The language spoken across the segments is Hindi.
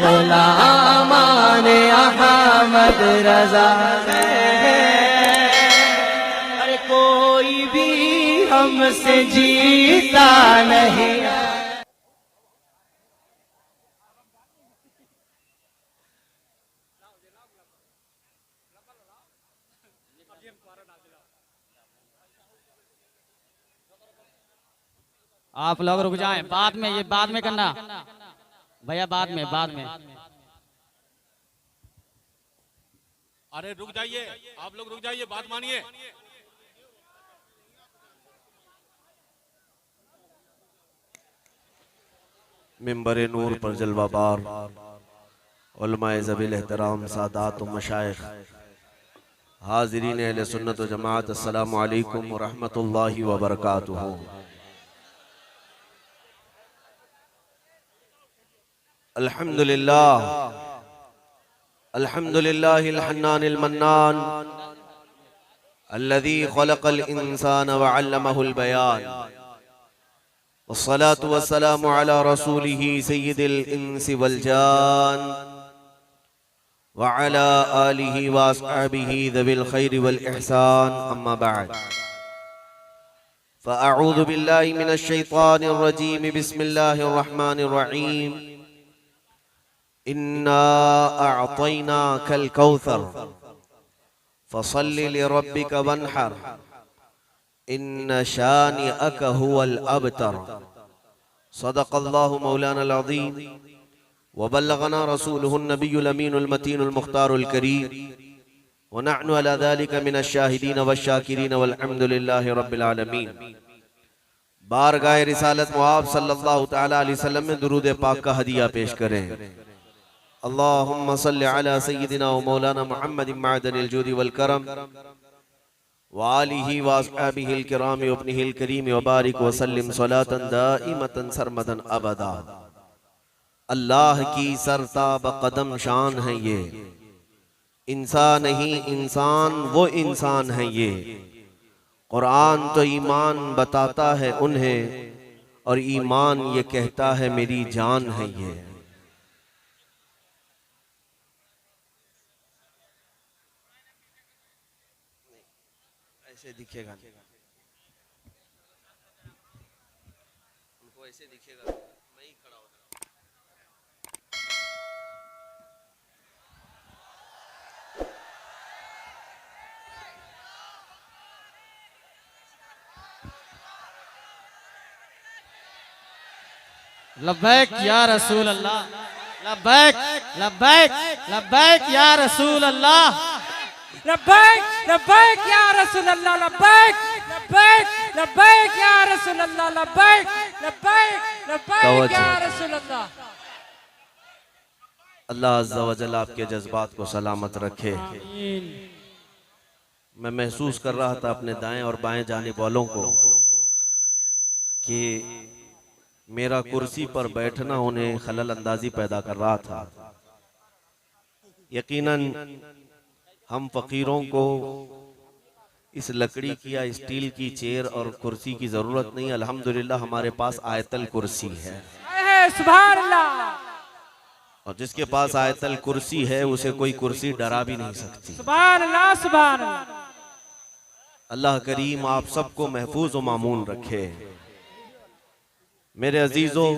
गुलामान अहमद रजा है। अरे कोई भी हमसे जीता नहीं। आप लोग रुक जाएं, बाद में, ये बाद में करना भैया, बाद में, बाद में। अरे रुक जाइए, आप लोग रुक जाइए, बात मानिए। मिंबर नूर पर जलवाबार उलमाए ज़बील एहतराम सादात व मशाइख, हाज़रीन अहले सुन्नत व जमात, अस्सलामु अलैकुम व रहमतुल्लाहि व बरकातुहू। अल्हम्दुलिल्लाह अल्हम्दुलिल्लाहिल हन्नानिल मन्नान अल्लज़ी खलक़ल इंसान व अल्लमहुल बयान। वस्सलातु वस्सलामु अला रसूलिही सय्यिदिल इंसि वल जान व अला आलिही व अस्हाबिही ज़विल खैरि वल इहसान, अम्मा बअद। फ़अऊज़ु बिल्लाहि मिनश शैतानिर रजीम, बिस्मिल्लाहिर रहमानिर रहीम। इन्ना अअतैनाकल कौसर फसल्लि लिरब्बिका वन्हर इन्न शानिअक हुवल अबतर। सदक़ल्लाहु मौलानल अज़ीम व बल्लगना रसूलुहुन नबियुल अमीनुल मतीनुल मुख्तारुल करीम व नहनु अला ज़ालिका मिनश शाहिदीन वश्शाकिरीन वल्हम्दुलिल्लाहि रब्बिल आलमीन। बारगाह रिसालत मुआब सल्लल्लाहु तआला अलैहि वसल्लम में दुरूद पाक का हदिया पेश करें। अल्लाहुम्मा सल्लि अला सय्यिदिना व मौलाना मुहम्मदिन मअदनिल जूदि वल करम व आलिही व अस्हाबिहिल किराम व इब्निहिल करीम व बारिक व सल्लिम सलातन दाइमतन सरमदन अबदा। अल्लाह की सरताब कदम शान है ये, इंसान नहीं इंसान वो इंसान है ये। कुरान तो ईमान बताता है उन्हें और ईमान ये कहता है मेरी जान है ये। ऐसे दिखेगा, उनको ऐसे दिखेगा, मैं ही खड़ा होता। लब्बैक या रसूल अल्लाह, लब्बैक लब्बैक लब्बैक या रसूल अल्लाह, लब्बैक लब्बैक या रसूल अल्लाह, लब्बैक लब्बैक लब्बैक या रसूल अल्लाह, लब्बैक लब्बैक लब्बैक या रसूल अल्लाह। अल्लाह अज़्ज़ा व जल्ल आपके जज्बात को सलामत रखे। मैं महसूस कर रहा था अपने दाएं और बाएं जानिब वालों को कि मेरा कुर्सी पर बैठना उन्हें खलल अंदाजी पैदा कर रहा था। यकीनन हम फकीरों को इस लकड़ी की या स्टील की चेयर और कुर्सी की जरूरत नहीं। अल्हम्दुलिल्लाह हमारे पास आयतल कुर्सी है। सुभान अल्लाह। और जिसके पास आयतल कुर्सी है उसे कोई कुर्सी डरा भी नहीं सकती। सुभान अल्लाह, सुभान अल्लाह। अल्लाह करीम आप सबको महफूज व मामून रखे। मेरे अजीजों,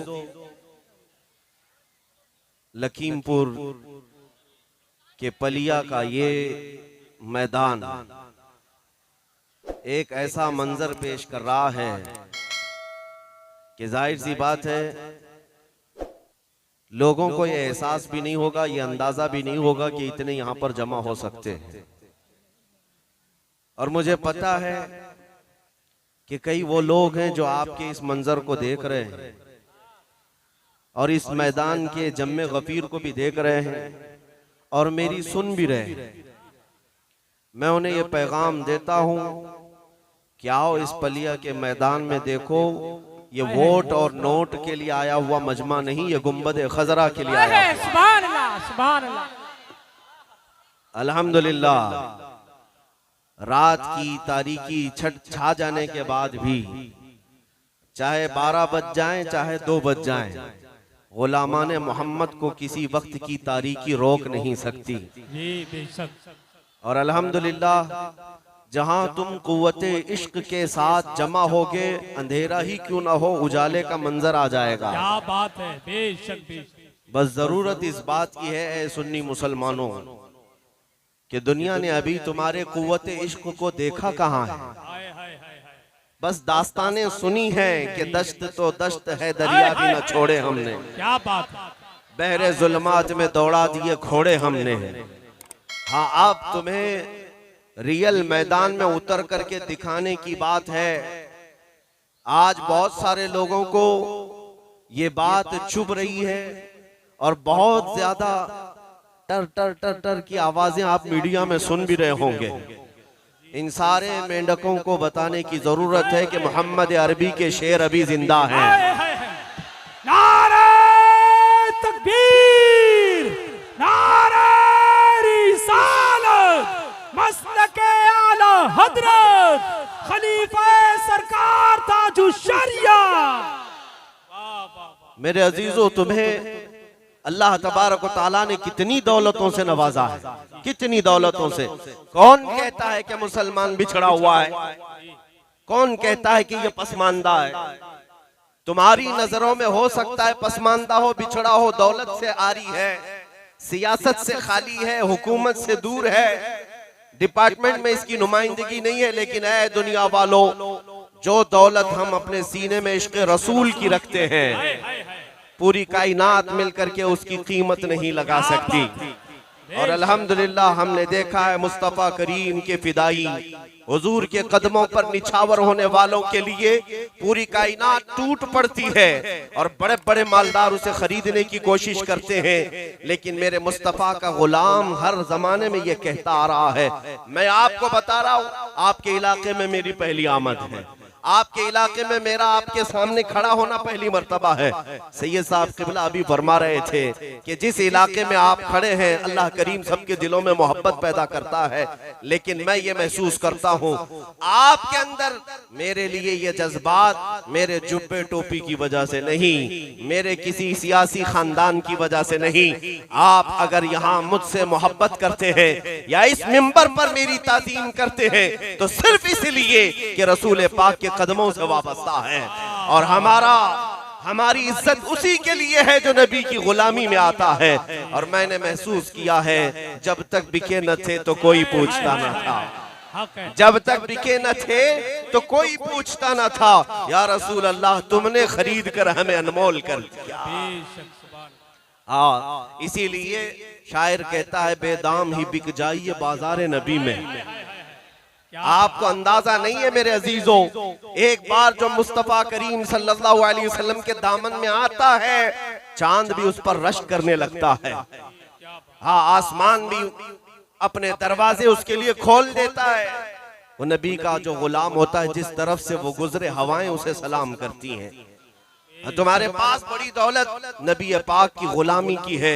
लखीमपुर के पलिया का ये मैदान एक ऐसा मंजर पेश कर रहा है कि जाहिर सी बात है लोगों को ये एहसास भी नहीं होगा, ये अंदाजा भी नहीं होगा कि इतने यहाँ पर जमा हो सकते हैं। और मुझे पता है कि कई वो लोग हैं जो आपके इस मंजर को देख रहे हैं और इस मैदान के जम्मे गफीर को भी देख रहे हैं और मेरी सुन भी रहे हैं। मैं उन्हें ये पैगाम देता हूं कि आओ इस पलिया के मैदान में देखो, ये वोट और नोट के लिए आया हुआ मजमा नहीं, ये गुंबद खजरा के लिए आया हुआ। सुभान अल्लाह, सुभान अल्लाह। अल्हम्दुलिल्लाह रात की तारीकी छा जाने के बाद भी चाहे 12 बज जाएं चाहे 2 बज जाएं, गुलामान मोहम्मद को किसी वक्त की तारीकी रोक नहीं सकती। जी बेशक। और अल्हम्दुलिल्लाह जहां तुम कुव्वते इश्क के साथ जमा होगे, अंधेरा ही क्यों ना हो उजाले का मंजर आ जाएगा। क्या बात है, बेशक बेशक। बस जरूरत इस बात की है ऐ सुन्नी मुसलमानों कि दुनिया ने अभी तुम्हारे कुव्वते इश्क को देखा कहाँ है। हाय हाय हाय हाय। बस दास्तानें सुनी हैं कि दश्त तो दश्त है, दरिया भी न छोड़े हमने, क्या बात है। बहरे जुल्मात में दौड़ा दिए घोड़े हमने। हाँ, अब तुम्हें रियल मैदान में उतर करके दिखाने की बात है। आज बहुत सारे लोगों को ये बात चुभ रही है और बहुत ज्यादा टर टर टर टर की आवाजें आप मीडिया में सुन भी रहे होंगे। इन सारे मेंढकों को बताने की जरूरत है कि मोहम्मद अरबी के शेर अभी जिंदा हैं। नारे तकबीर, नारे रिसालत, मसलके आला हजरत खलीफा सरकार ताजुश शरिया। मेरे अजीजों, तुम्हें अल्लाह तबारक व तआला ने कितनी दौलतों से नवाजा है, कितनी दौलतों से। कौन कहता है कि मुसलमान बिछड़ा हुआ है? कौन कहता है कि ये पसमानदा है? तुम्हारी नजरों में हो सकता है पसमानदा हो, बिछड़ा हो, दौलत से आरी है, सियासत से खाली है, हुकूमत से दूर है, डिपार्टमेंट में इसकी नुमाइंदगी नहीं है। लेकिन ऐ दुनिया वालों, जो दौलत हम अपने सीने में इश्क़ रसूल की रखते हैं, पूरी कायनात मिलकर के उसकी कीमत नहीं लगा सकती। और अल्हम्दुलिल्लाह हमने देखा है मुस्तफ़ा करीम के फिदाई हुजूर के कदमों पर निछावर होने वालों के लिए पूरी कायनात टूट पड़ती है और बड़े बड़े मालदार उसे खरीदने की कोशिश करते हैं। लेकिन मेरे मुस्तफ़ा का गुलाम हर जमाने में ये कहता आ रहा है, मैं आपको बता रहा हूँ, आपके इलाके में मेरी पहली आमद है, आपके इलाके में मेरा आपके सामने खड़ा होना पहली मर्तबा है। सैयद साहब क़िबला अभी फरमा रहे थे कि जिस इलाके में आप खड़े हैं अल्लाह करीम सबके दिलों में मोहब्बत पैदा करता है। लेकिन मैं ये महसूस करता हूँ आपके अंदर मेरे लिए ये जज्बात मेरे जुब्बे टोपी की वजह से नहीं, मेरे किसी सियासी खानदान की वजह से नहीं। आप अगर यहाँ मुझसे मोहब्बत करते हैं या इस मिंबर पर मेरी ताज़ीम करते हैं तो सिर्फ इसलिए कि रसूल पाक के कदमों से वाबस्ता है। और हमारी इज्जत उसी के लिए है जो नबी की गुलामी में आता है। और मैंने महसूस किया है जब तक बिके न थे तो कोई पूछता न था, जब तक बिके न थे तो कोई पूछता न था। या रसूल अल्लाह, तुमने खरीद कर हमें अनमोल कर दिया। हाँ, इसीलिए शायर कहता है बेदाम ही बिक जाइए बाजारे नबी में। आपको अंदाजा नहीं है मेरे अजीजों, एक बार जो मुस्तफा करीम सल्लल्लाहु अलैहि वसल्लम के दामन में आता है चांद भी उस पर रश्क करने लगता है। हाँ, आसमान भी अपने दरवाजे उसके लिए खोल देता है। वो नबी का जो गुलाम होता है, जिस तरफ से वो गुजरे हवाएं उसे सलाम करती हैं। तुम्हारे पास बड़ी दौलत नबी पाक की गुलामी की है,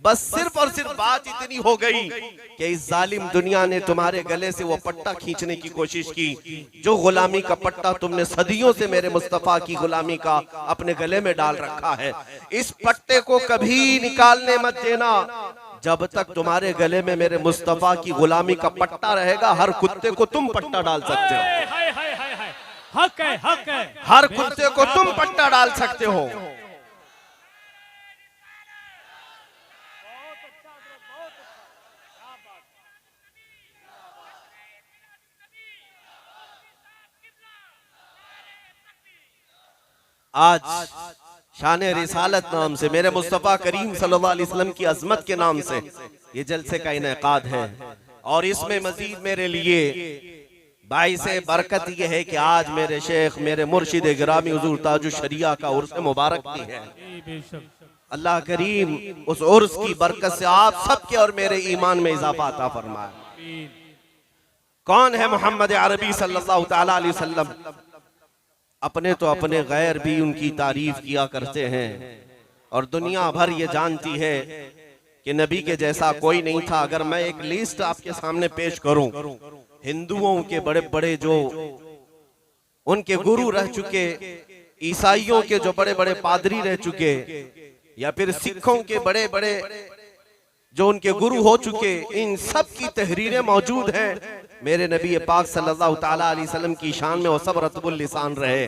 बस सिर्फ और सिर्फ बात इतनी हो गई कि इस जालिम दुनिया ने तुम्हारे गले से वो पट्टा खींचने की कोशिश की, जो गुलामी का पट्टा तुमने सदियों से मेरे मुस्तफा की गुलामी का अपने गले में डाल रखा है। इस पट्टे को कभी निकालने मत देना। जब तक तुम्हारे गले में मेरे मुस्तफा की गुलामी का पट्टा रहेगा, हर कुत्ते को तुम पट्टा डाल सकते हो। हक है, हक है। हर कुत्ते को तुम पट्टा डाल सकते हो। आज शान रिसालत नाम से मेरे मुस्तफ़ा करीम सल्लल्लाहु अलैहि वसल्लम की अजमत के नाम से ये जलसे का इनेकाद है। और इसमें मजीद मेरे लिए बाइसे बरकत ये है कि आज मेरे शेख, मेरे मुर्शिद गिरामी हुजूर ताजुश शरिया का उर्स मुबारक भी है। अल्लाह करीम उस उर्स की बरकत से आप सबके और मेरे ईमान में इजाफा अता फरमाए। कौन है मोहम्मद अरबी सल्लल्लाहु तआला अलैहि वसल्लम? अपने तो अपने गैर भी उनकी तारीफ किया करते हैं और दुनिया भर ये जानती है कि नबी के जैसा कोई नहीं था। अगर मैं एक लिस्ट आपके सामने पेश करूं, हिंदुओं के बड़े बड़े जो उनके गुरु रह चुके, ईसाइयों के जो बड़े बड़े पादरी रह चुके, या फिर सिखों के बड़े बड़े जो उनके गुरु हो चुके, इन सब की तहरीरें मौजूद हैं। मेरे नबी पाक सल्लल्लाहु ताला अलैहि वसल्लम की शान में वो सब रतबुल लिसान रहे।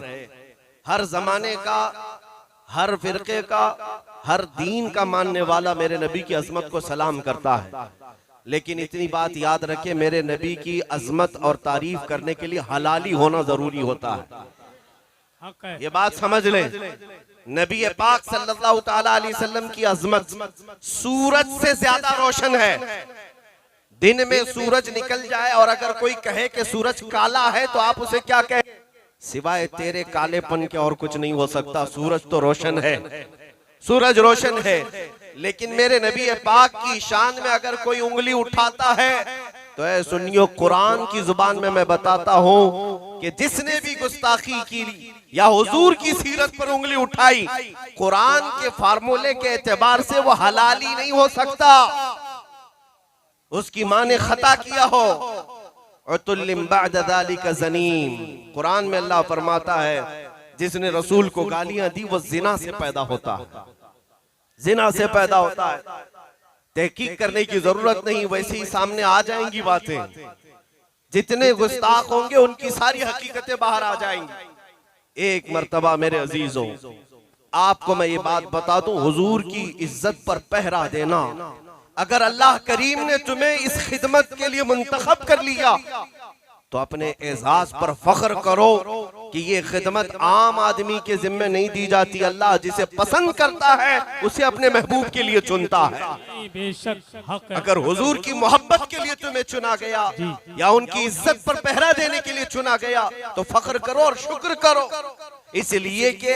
हर जमाने का, हर फिरके का, हर दीन का मानने वाला मेरे नबी की अजमत को सलाम करता है। लेकिन इतनी बात याद रखे, मेरे नबी की अजमत और तारीफ करने के लिए हलाली होना जरूरी होता है। ये बात समझ लें। नबी पाक सल्लल्लाहु ताला अलैहि वसल्लम की अजमत सूरज से ज्यादा रोशन है। दिन में सूरज निकल जाए और अगर कोई कहे कि सूरज काला है तो आप उसे क्या कहें? सिवाय तेरे कालेपन के और कुछ नहीं हो सकता। सूरज तो रोशन है, सूरज रोशन है। लेकिन मेरे नबी पाक की शान में अगर कोई उंगली उठाता है तो ऐ सुन्नियों, कुरान की जुबान में मैं बताता हूं कि जिसने भी गुस्ताखी की या हुजूर की सीरत पर उंगली उठाई, कुरान के फार्मूले के एतबार से वो हलाली नहीं हो सकता। उसकी माँ ने खता किया हो। कुरान में अल्लाह फरमाता है, जिसने रसूल को गालियां दी वो जिना से पैदा होता है, जिना से पैदा होता है। तहकीक करने की जरूरत नहीं, वैसे ही सामने आ जाएंगी बातें। जितने गुस्ताख होंगे उनकी सारी हकीकतें बाहर आ जाएंगी। एक मर्तबा मेरे अजीजों, आपको मैं ये बात बता दूं, हुजूर की इज्जत पर पहरा देना, अगर अल्लाह करीम ने तुम्हें इस खिदमत के लिए मुंतखब कर लिया तो अपने एजाज पर फख्र करो कि ये खिदमत आम आदमी के जिम्मे नहीं दी जाती। अल्लाह जिसे पसंद करता है उसे अपने महबूब के लिए चुनता है। बेशक हक है। अगर हुजूर की मोहब्बत के लिए तुम्हें चुना गया या उनकी इज्जत पर पहरा देने के लिए चुना गया तो फख्र करो और शुक्र करो। इसलिए कि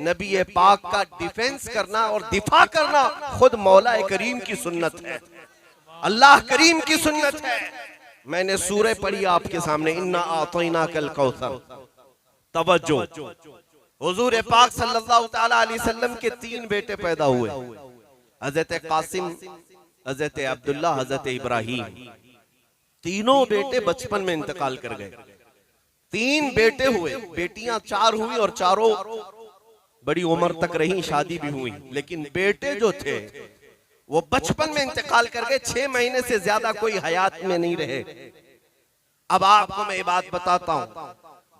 नबी पाक का डिफेंस करना और दिफा करना खुद मौला करीम की सुन्नत है, अल्लाह करीम की सुन्नत है। मैंने सूरह पढ़ी आपके सामने, इन्ना आतैना कल कौसर। तवज्जो, हुजूर पाक सल्लल्लाहु ताला अलैहि वसल्लम के 3 बेटे पैदा हुए, हजरत कासिम, हजरत अब्दुल्ला, हजरत इब्राहिम। तीनों बेटे बचपन में इंतकाल कर गए। 3 बेटे हुए, बेटियां 4 हुई और चारों बड़ी उम्र तक रही, शादी भी हुई। लेकिन बेटे जो थे वो बचपन में इंतकाल कर गए, 6 महीने से ज्यादा कोई हयात में नहीं रहे। अब आपको मैं ये बात बताता हूं,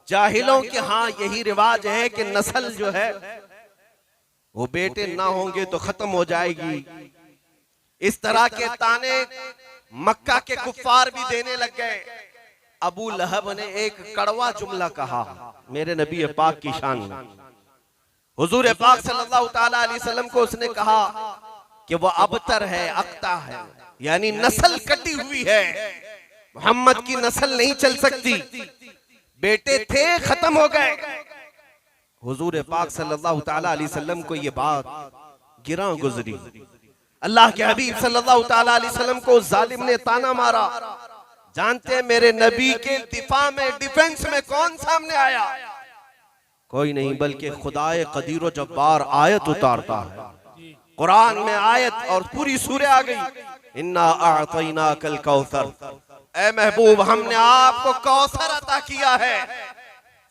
जाहिलों के हाँ यही रिवाज है कि नस्ल जो है वो बेटे ना होंगे तो खत्म हो जाएगी। इस तरह के ताने मक्का के कुफ्फार भी देने लग गए। अबू लहब ने एक कड़वा जुमला कहा मेरे नबी पाक की शान में। हुजूर पाक सल्लल्लाहु ताला अलैहि वसल्लम को उसने कहा कि वो अबतर है, अक्ता है, यानी नस्ल कटी हुई है, मोहम्मद की नस्ल नहीं चल सकती। बेटे थे, खत्म हो गए। हुजूर पाक सल्लल्लाहु ताला अलैहि वसल्लम को ये बात गिरा गुजरी। अल्लाह के हबीब सल्लल्लाहु ताला अलैहि वसल्लम को जालिम ने ताना मारा। जानते हैं मेरे नबी के दिफा में, डिफेंस में कौन सामने आया? कोई नहीं बल्कि खुदाए कदीर व जब्बार आयत उतारता है। कुरान में आयत और पूरी सूरह आ गई, इन्ना आतैना कल कौसर। ए महबूब, हमने आपको कौसर अता किया है।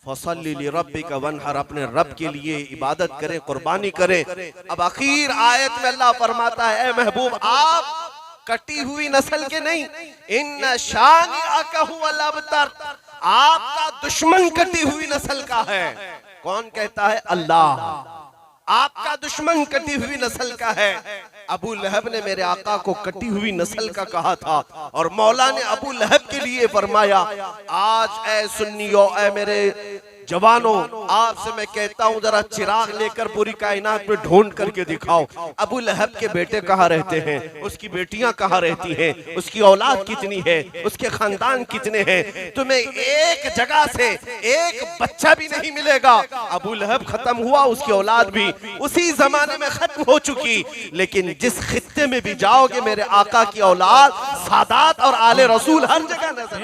फसल्ली लिरब्बिका वन्हर, अपने रब के लिए इबादत करें, कुर्बानी करें। अब आखिर आयत में अल्लाह फरमाता है, ए महबूब आप कटी हुई नस्ल के नहीं, इन शानिअका हुवल अबतर, आपका दुश्मन कटी हुई नस्ल का है। कौन कहता है? अल्लाह। आपका दुश्मन कटी हुई नस्ल का है। अबू लहब ने मेरे आका को कटी हुई नस्ल का कहा था और मौला ने अबू लहब के लिए फरमाया, आज ए सुन्नियों, ए मेरे जवानों, आपसे मैं कहता हूं जरा चिराग लेकर पूरी कायनात में ढूंढ करके दिखाओ अबू लहब के बेटे कहाँ रहते हैं, उसकी बेटियां कहाँ रहती हैं, उसकी औलाद कितनी है, उसके खानदान कितने हैं। तुम्हें एक जगह से एक बच्चा भी नहीं मिलेगा। अबू लहब खत्म हुआ, उसकी औलाद भी उसी जमाने में खत्म हो चुकी। लेकिन जिस खित्ते में भी जाओगे मेरे आका की औलाद सादात और आले रसूल हर जगह नजर।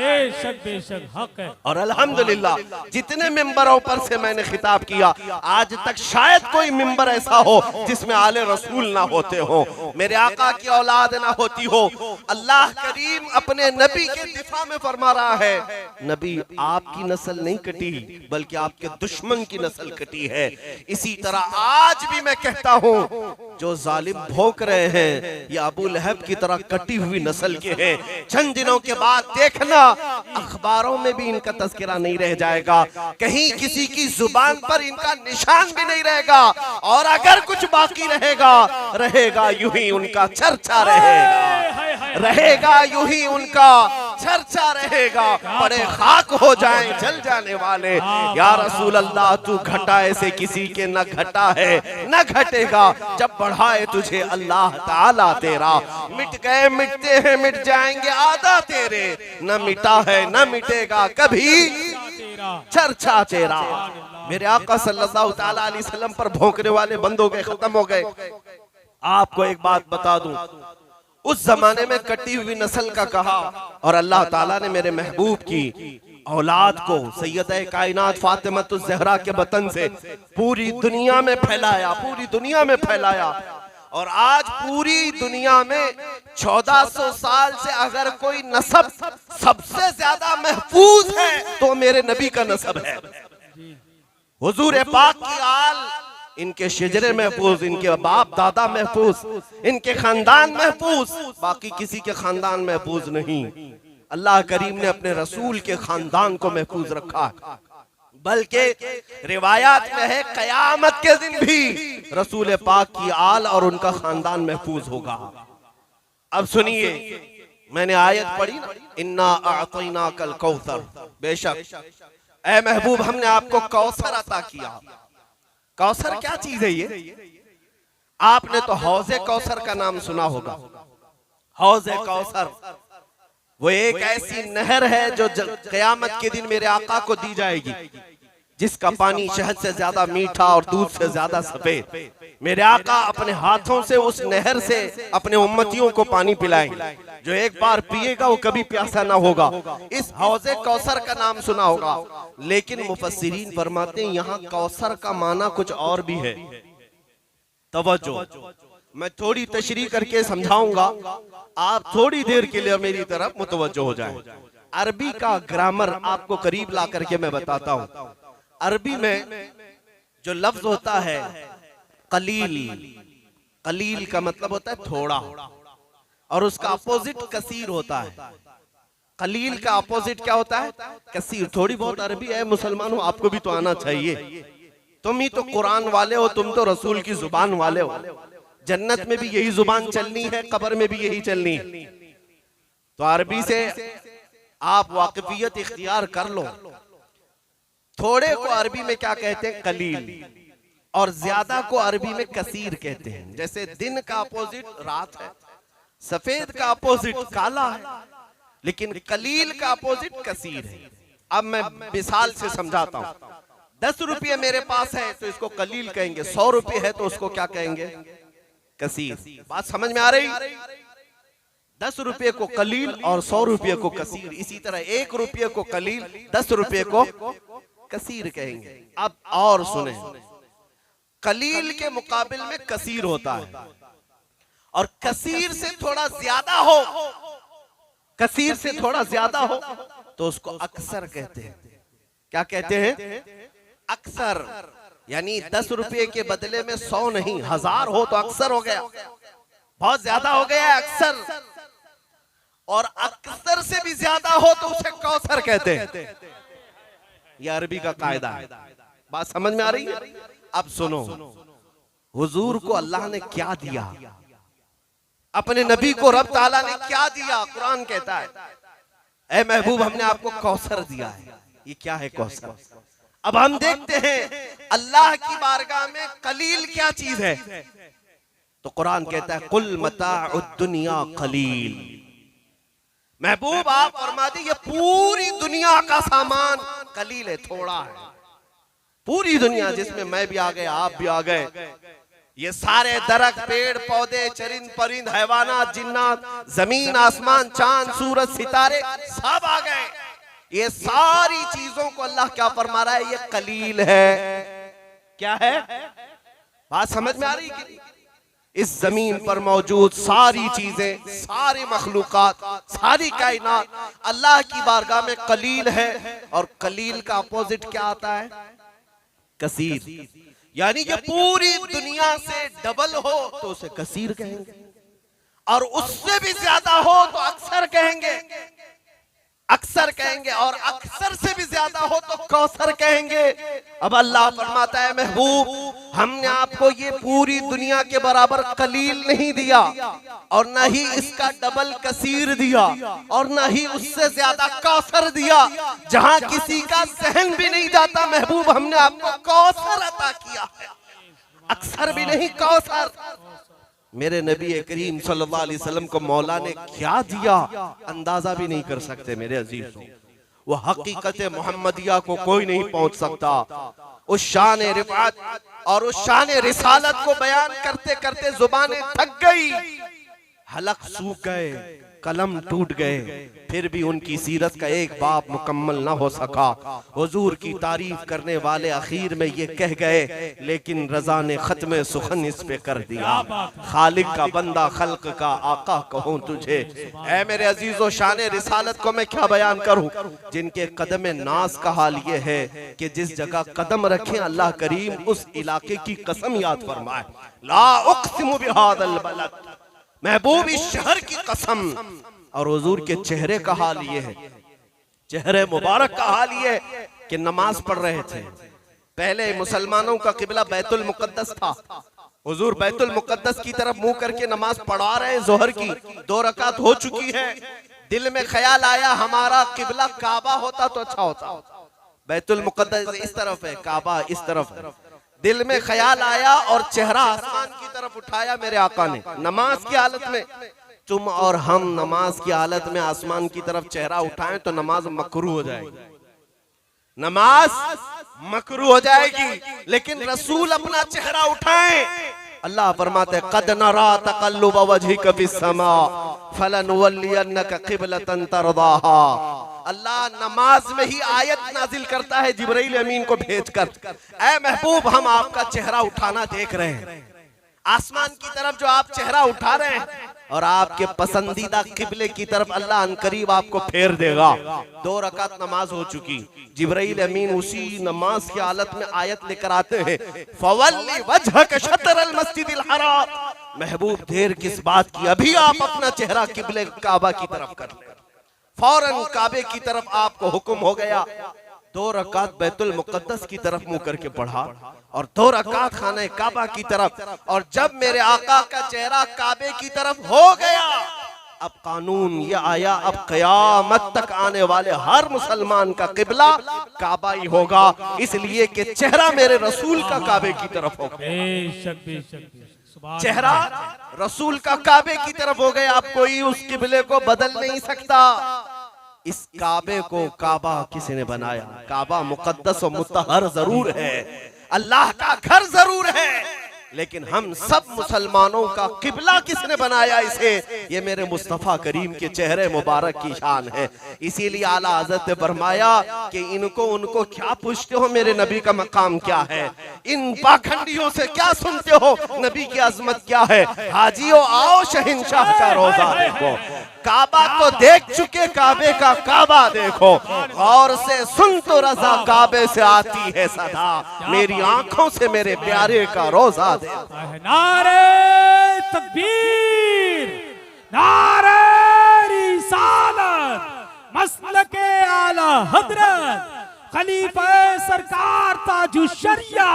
बेशक हक है। और अल्हम्दुलिल्लाह जितने मिंबरों पर से मैंने खिताब किया, आज तक शायद कोई मिंबर ऐसा हो जिसमें आले रसूल ना होते हो, मेरे आका की औलाद ना होती हो। अल्लाह करीम अपने नबी के दिफा में फरमा रहा है, नबी आपकी नस्ल नहीं कटी बल्कि आपके दुश्मन की नस्ल कटी है। इसी तरह आज भी मैं कहता हूं, जो जालिम भौंक रहे हैं ये अबू लहब की तरह कटी हुई नस्ल के हैं। चंद दिनों के बाद देखना अखबारों में भी इनका तज़किरा नहीं रह जाएगा, कहीं किसी की जुबान पर इनका निशान भी नहीं रहेगा, और अगर कुछ बाकी रहेगा यूं ही उनका चर्चा रहेगा यूं ही उनका चर्चा रहेगा। बड़े खाक हो जाएं जल जाने वाले। या रसूल अल्लाह तू घटा ऐसे किसी के न घटा है न घटेगा, जब बढ़ाए तुझे अल्लाह ताला तेरा। मिट गए मिटते हैं मिट जाएंगे आदा तेरे, न मिटा है न मिटेगा कभी चर्चा तेरा। मेरे आका सल्लल्लाहु ताला अलैहि वसल्लम पर भौंकने वाले बंद हो गए, खत्म हो गए। आपको एक बात बता दूं, उस जमाने में कटी हुई नस्ल का कहा, और अल्लाह ताला ने मेरे महबूब की औलाद को सैयद कायनात फातिमतुज़ ज़हरा के बतन से पूरी दुनिया में फैलाया। और आज पूरी दुनिया में 1400 साल से अगर कोई नस्ब सबसे ज्यादा महफूज है तो मेरे नबी का नस्ब है। हुजूर पाक की आल, इनके शिजरे महफूज, इनके बाप दादा महफूज, इनके खानदान महफूज, बाकी किसी के खानदान महफूज नहीं। अल्लाह करीम ने अपने रसूल के खानदान को महफूज रखा, बल्कि रिवायात में है कयामत के दिन भी रसूल पाक की आल और उनका खानदान महफूज होगा। अब सुनिए, मैंने आयत पढ़ी ना, इन्ना अअतैना कल कौसर, बेशक ऐ महबूब हमने आपको कौसर अता किया। कौसर क्या चीज है ये? आपने तो हौज़े कौसर का नाम सुना होगा। हौज़े कौसर वो एक ऐसी नहर है जो क़यामत के दिन मेरे आका को दी जाएगी, जिसका पानी शहद से ज्यादा मीठा और दूध से ज्यादा सफेद। मेरे आका अपने हाथों से उस नहर से अपने उम्मतियों को पानी पिलाएंगे, जो एक बार पिएगा वो कभी प्यासा ना होगा। इस हौज़े कौसर का नाम सुना होगा, लेकिन मुफस्सिरीन फरमाते हैं यहाँ कौसर का माना कुछ और भी है। तवज्जो, मैं थोड़ी तशरीह करके समझाऊंगा, आप थोड़ी देर के लिए मेरी तरफ मुतवज्जो हो जाएं। अरबी का ग्रामर आपको करीब ला करके मैं बताता हूँ। अरबी में जो लफ्ज होता है कलील, कलील का मतलब होता है थोड़ा, और उसका अपोजिट कसीर होता है। कलील का अपोजिट क्या होता है? कसीर। थोड़ी बहुत अरबी है मुसलमानों, आपको भी तो आना चाहिए। तुम ही तो कुरान वाले हो, तुम तो रसूल की जुबान वाले हो। जन्नत में भी यही जुबान चलनी है, कब्र में भी यही चलनी है। तो अरबी से आप वाकिफियत इख्तियार कर लो। थोड़े को अरबी में क्या कहते हैं? कलील। और ज्यादा को अरबी में कसीर कहते हैं। जैसे दिन का अपोजिट रात है, सफेद का अपोजिट काला है, लेकिन कलील का अपोजिट कसीर है। अब मैं मिसाल से समझाता हूं। 10 रुपये मेरे पास है तो इसको कलील कहेंगे, 100 रुपये है तो उसको क्या कहेंगे? कसीर। बात समझ में आ रही? 10 रुपये को कलील और 100 रुपये को कसीर। इसी तरह 1 रुपये को कलील, 10 रुपये को कसीर कहेंगे। अब और सुने, कलील के मुकाबिल में कसीर होता है, और कसीर से थोड़ा ज्यादा हो, कसीर से थोड़ा ज्यादा हो तो उसको अक्सर कहते हैं। क्या कहते हैं? अक्सर। यानी 10 रुपये के बदले में 100 नहीं 1000 हो तो अक्सर हो गया, बहुत ज्यादा हो गया अक्सर। और अक्सर से भी ज्यादा हो तो उसे कौसर कहते हैं। यह अरबी का कायदा है। बात समझ में आ रही है? अब सुनो, हुजूर को अल्लाह ने क्या दिया, अपने नबी को रब ताला ने क्या दिया? कुरान कहता है, ऐ महबूब हमने आपको कौसर दिया है। ये क्या है कौसर? अब हम देखते हैं अल्लाह की बारगाह में कलील क्या चीज है। तो कुरान कहता है कुल मताउद दुनिया कलील। महबूब आप फरमा दी, ये पूरी दुनिया का सामान कलील है, थोड़ा है। पूरी दुनिया जिसमें मैं भी आ गए, आप भी आ गए, ये सारे दरख्त, पेड़ पौधे, चरिंद परिंद, हैवानात, जिन्नात, जमीन आसमान, चांद सूरज सितारे सब आ गए। ये सारी चीजों को अल्लाह क्या फरमा रहा है? ये कलील है। क्या है? बात समझ में आ रही है? इस जमीन पर मौजूद सारी चीजें, सारी मखलूकात, सारी कायनात अल्लाह की बारगाह में कलील है। और कलील का अपोजिट क्या आता है? कसीर। यानी कि पूरी दुनिया से डबल हो तो उसे कसीर कहेंगे, और उससे भी ज्यादा हो तो अक्सर कहेंगे, अक्सर कहेंगे, और अक्सर से भी ज्यादा हो तो कौसर कहेंगे। अब अल्लाह फरमाता है, महबूब हमने आपको ये पूरी दुनिया के बराबर कलील नहीं दिया, और न ही इसका डबल कसीर दिया, और न ही उससे ज्यादा कौसर दिया। जहां किसी का सहन भी नहीं जाता, महबूब हमने आपको कौसर अता किया है। अक्सर भी नहीं, कौसर। मेरे नबी करीम सल्लल्लाहु अलैहि वसल्लम को मौला ने क्या दिया, अंदाजा भी नहीं कर सकते मेरे अजीजों। वो हकीकत मोहम्मदिया को कोई नहीं पहुंच सकता। उस शान रिफात और उस शान रिसालत को बयान करते करते जुबानें थक गई, हलक सूख गए, कलम टूट गए, फिर भी उनकी सीरत का एक बाब मुकम्मल ना हो सका। हुजूर की तारीफ करने वाले आखिर में ये कह गए, लेकिन रजा ने खत्म सुखन इस पे कर दिया। खालिक का बंदा, खल्क का आका कहूँ तुझे। ऐ मेरे अजीजों, शान रिसालत को मैं क्या बयान करूँ, जिनके कदम नाज का हाल ये है कि जिस जगह कदम रखें अल्लाह करीम उस इलाके की कसम याद फरमाए। ला उक़सिमु बिहाज़ल बलद, महबूब इस शहर की कसम। और हुजूर के चेहरे का हाल ये है, चेहरे मुबारक का हाल ये है कि नमाज पढ़ रहे थे। पहले मुसलमानों का किबला बैतुल मुकद्दस था। हुजूर बैतुल मुकद्दस की तरफ मुंह करके नमाज पढ़ा रहे हैं। जोहर की 2 रकात हो चुकी है। दिल में ख्याल आया, हमारा किबला काबा होता तो अच्छा होता। बैतुल मुकद्दस इस तरफ है, काबा इस तरफ है। दिल में ख्याल आया और चेहरा आसमान की तरफ उठाया मेरे आका ने नमाज की हालत में। तुम और हम नमाज की हालत में आसमान की तरफ चेहरा उठाएं तो नमाज मकरूह हो जाएगी, नमाज मकरूह हो जाएगी। लेकिन रसूल अपना चेहरा उठाएं, अल्लाह फरमाते कद नरा तक़ल्लुब वजहिक फिस्समा फलनुवल्लियन्नका क़िबलतन तरदाहा। अल्लाह नमाज में ही आयत नाजिल करता है जिब्राइल अमीन को भेजकर, ऐ महबूब हम आपका चेहरा उठाना देख रहे हैं। आसमान की तरफ जो आप चेहरा उठा रहे हैं और आपके पसंदीदा किबले की तरफ अल्लाह अनकरीब आपको फेर देगा। 2 रकात नमाज हो चुकी, जिब्राइल अमीन उसी नमाज की हालत में आयत लेकर आते हैं, फवल्ली वजहक शतरल मस्जिदिल हराम। महबूब देर किस बात की, अभी आप अपना चेहरा किबले काबा की तरफ कर लें। फौरन काबे की तरफ आपको हुक्म हो गया। 2 रकात बैतुल मुकद्दस की तरफ मुंह करके पढ़ा और 2 रकात खाने काबा की तरफ। और जब मेरे आका का चेहरा काबे की तरफ हो गया, अब कानून ये आया, अब कयामत तक आने वाले हर मुसलमान का किबला काबा ही होगा, इसलिए कि चेहरा मेरे रसूल का काबे की तरफ होगा। चेहरा रसूल का काबे की तरफ हो गया। अब कोई उस किबले को बदल नहीं सकता। इस काबे को काबा किसने बनाया? काबा मुकद्दस और मुतहर जरूर है, अल्लाह का घर जरूर है, लेकिन हम सब मुसलमानों का किबला किसने बनाया? इसे ये मेरे मुस्तफा करीम के चेहरे मुबारक की शान है। इसीलिए आला हज़रत ने फरमाया कि इनको उनको क्या पूछते हो, मेरे नबी का मकाम क्या है? इन पाखंडियों से क्या सुनते हो, नबी की अजमत क्या है? हाजियों आओ शहंशाह का रोजा देखो। काबा को देख चुके, काबे का काबा देखो। गौर से सुन तो रजा काबे से आती है सदा, मेरी आंखों से मेरे प्यारे का रोजा देखो। नारे तकबीर, नारे रिसालत, मसलके आला हजरत, खलीफा सरकार ताजुश्शरिया।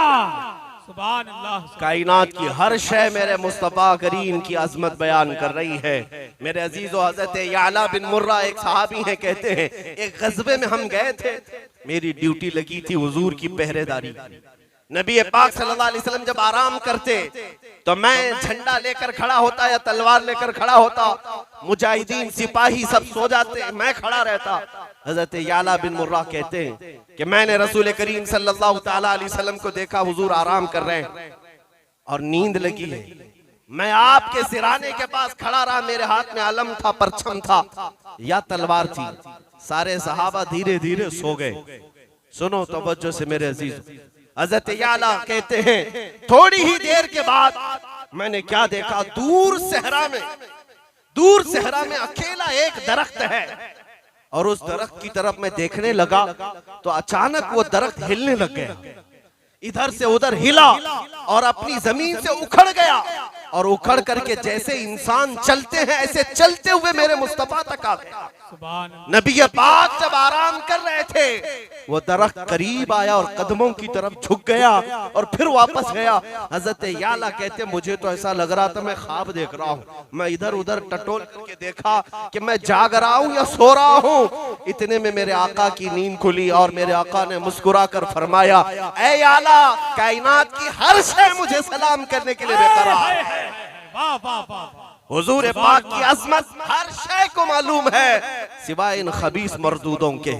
सुभान अल्लाह। कायनात की हर शय मेरे मुस्तफा करीम की अजमत बयान कर रही है। मेरे अजीजों, हज़रत याला बिन मुर्रा एक सहाबी हैं, कहते हैं एक गज़वे में हम गए थे, मेरी ड्यूटी लगी थी हुजूर की पहरेदारी। नबी पाक सल्लल्लाहु अलैहि वसल्लम जब आराम करते तो मैं झंडा लेकर खड़ा होता या तलवार लेकर खड़ा होता, मुजाहिदीन सिपाही सब सो जाते, मैं खड़ा रहता। हजरत याला बिन मुर्रा कहते हैं कि मैंने रसूल करीम सल्लल्लाहु ताला अलैहि वसल्लम को देखा, हुजूर आराम कर रहे हैं। और नींद लगी है। मैं आपके सिराने के पास खड़ा रहा, मेरे हाथ में अलम था, परचम था या तलवार थी। सारे सहाबा धीरे धीरे सो गए। सुनो तवज्जो से मेरे अजीज, हजरत याला कहते हैं थोड़ी ही देर के बाद मैंने क्या देखा, दूर सहरा में अकेला एक दरख्त है और उस दरख्त की तरफ मैं देखने लगा तो अचानक वो दरख्त हिलने लग गया, इधर से उधर हिला और अपनी जमीन से उखड़ गया और उखड़ करके जैसे इंसान चलते हैं ऐसे चलते हुए मेरे मुस्तफा तक आ गया। नबी पाक जब आराम कर रहे थे वो दरख्त करीब आया और कदमों की तरफ झुक गया और फिर वापस गया। हजरत याला कहते मुझे तो ऐसा लग रहा था मैं ख्वाब देख रहा हूँ। मैं इधर उधर टटोल करके देखा कि मैं जाग रहा हूँ या सो रहा हूँ। इतने में मेरे आका की नींद खुली और मेरे आका ने मुस्कुरा कर फरमाया, ऐ याला, कायनात की हर शय मुझे सलाम करने के लिए बेकरार है। हुजूर पाक की अजमत हर शय को मालूम है सिवाय इन खबीस मर्दूदों के,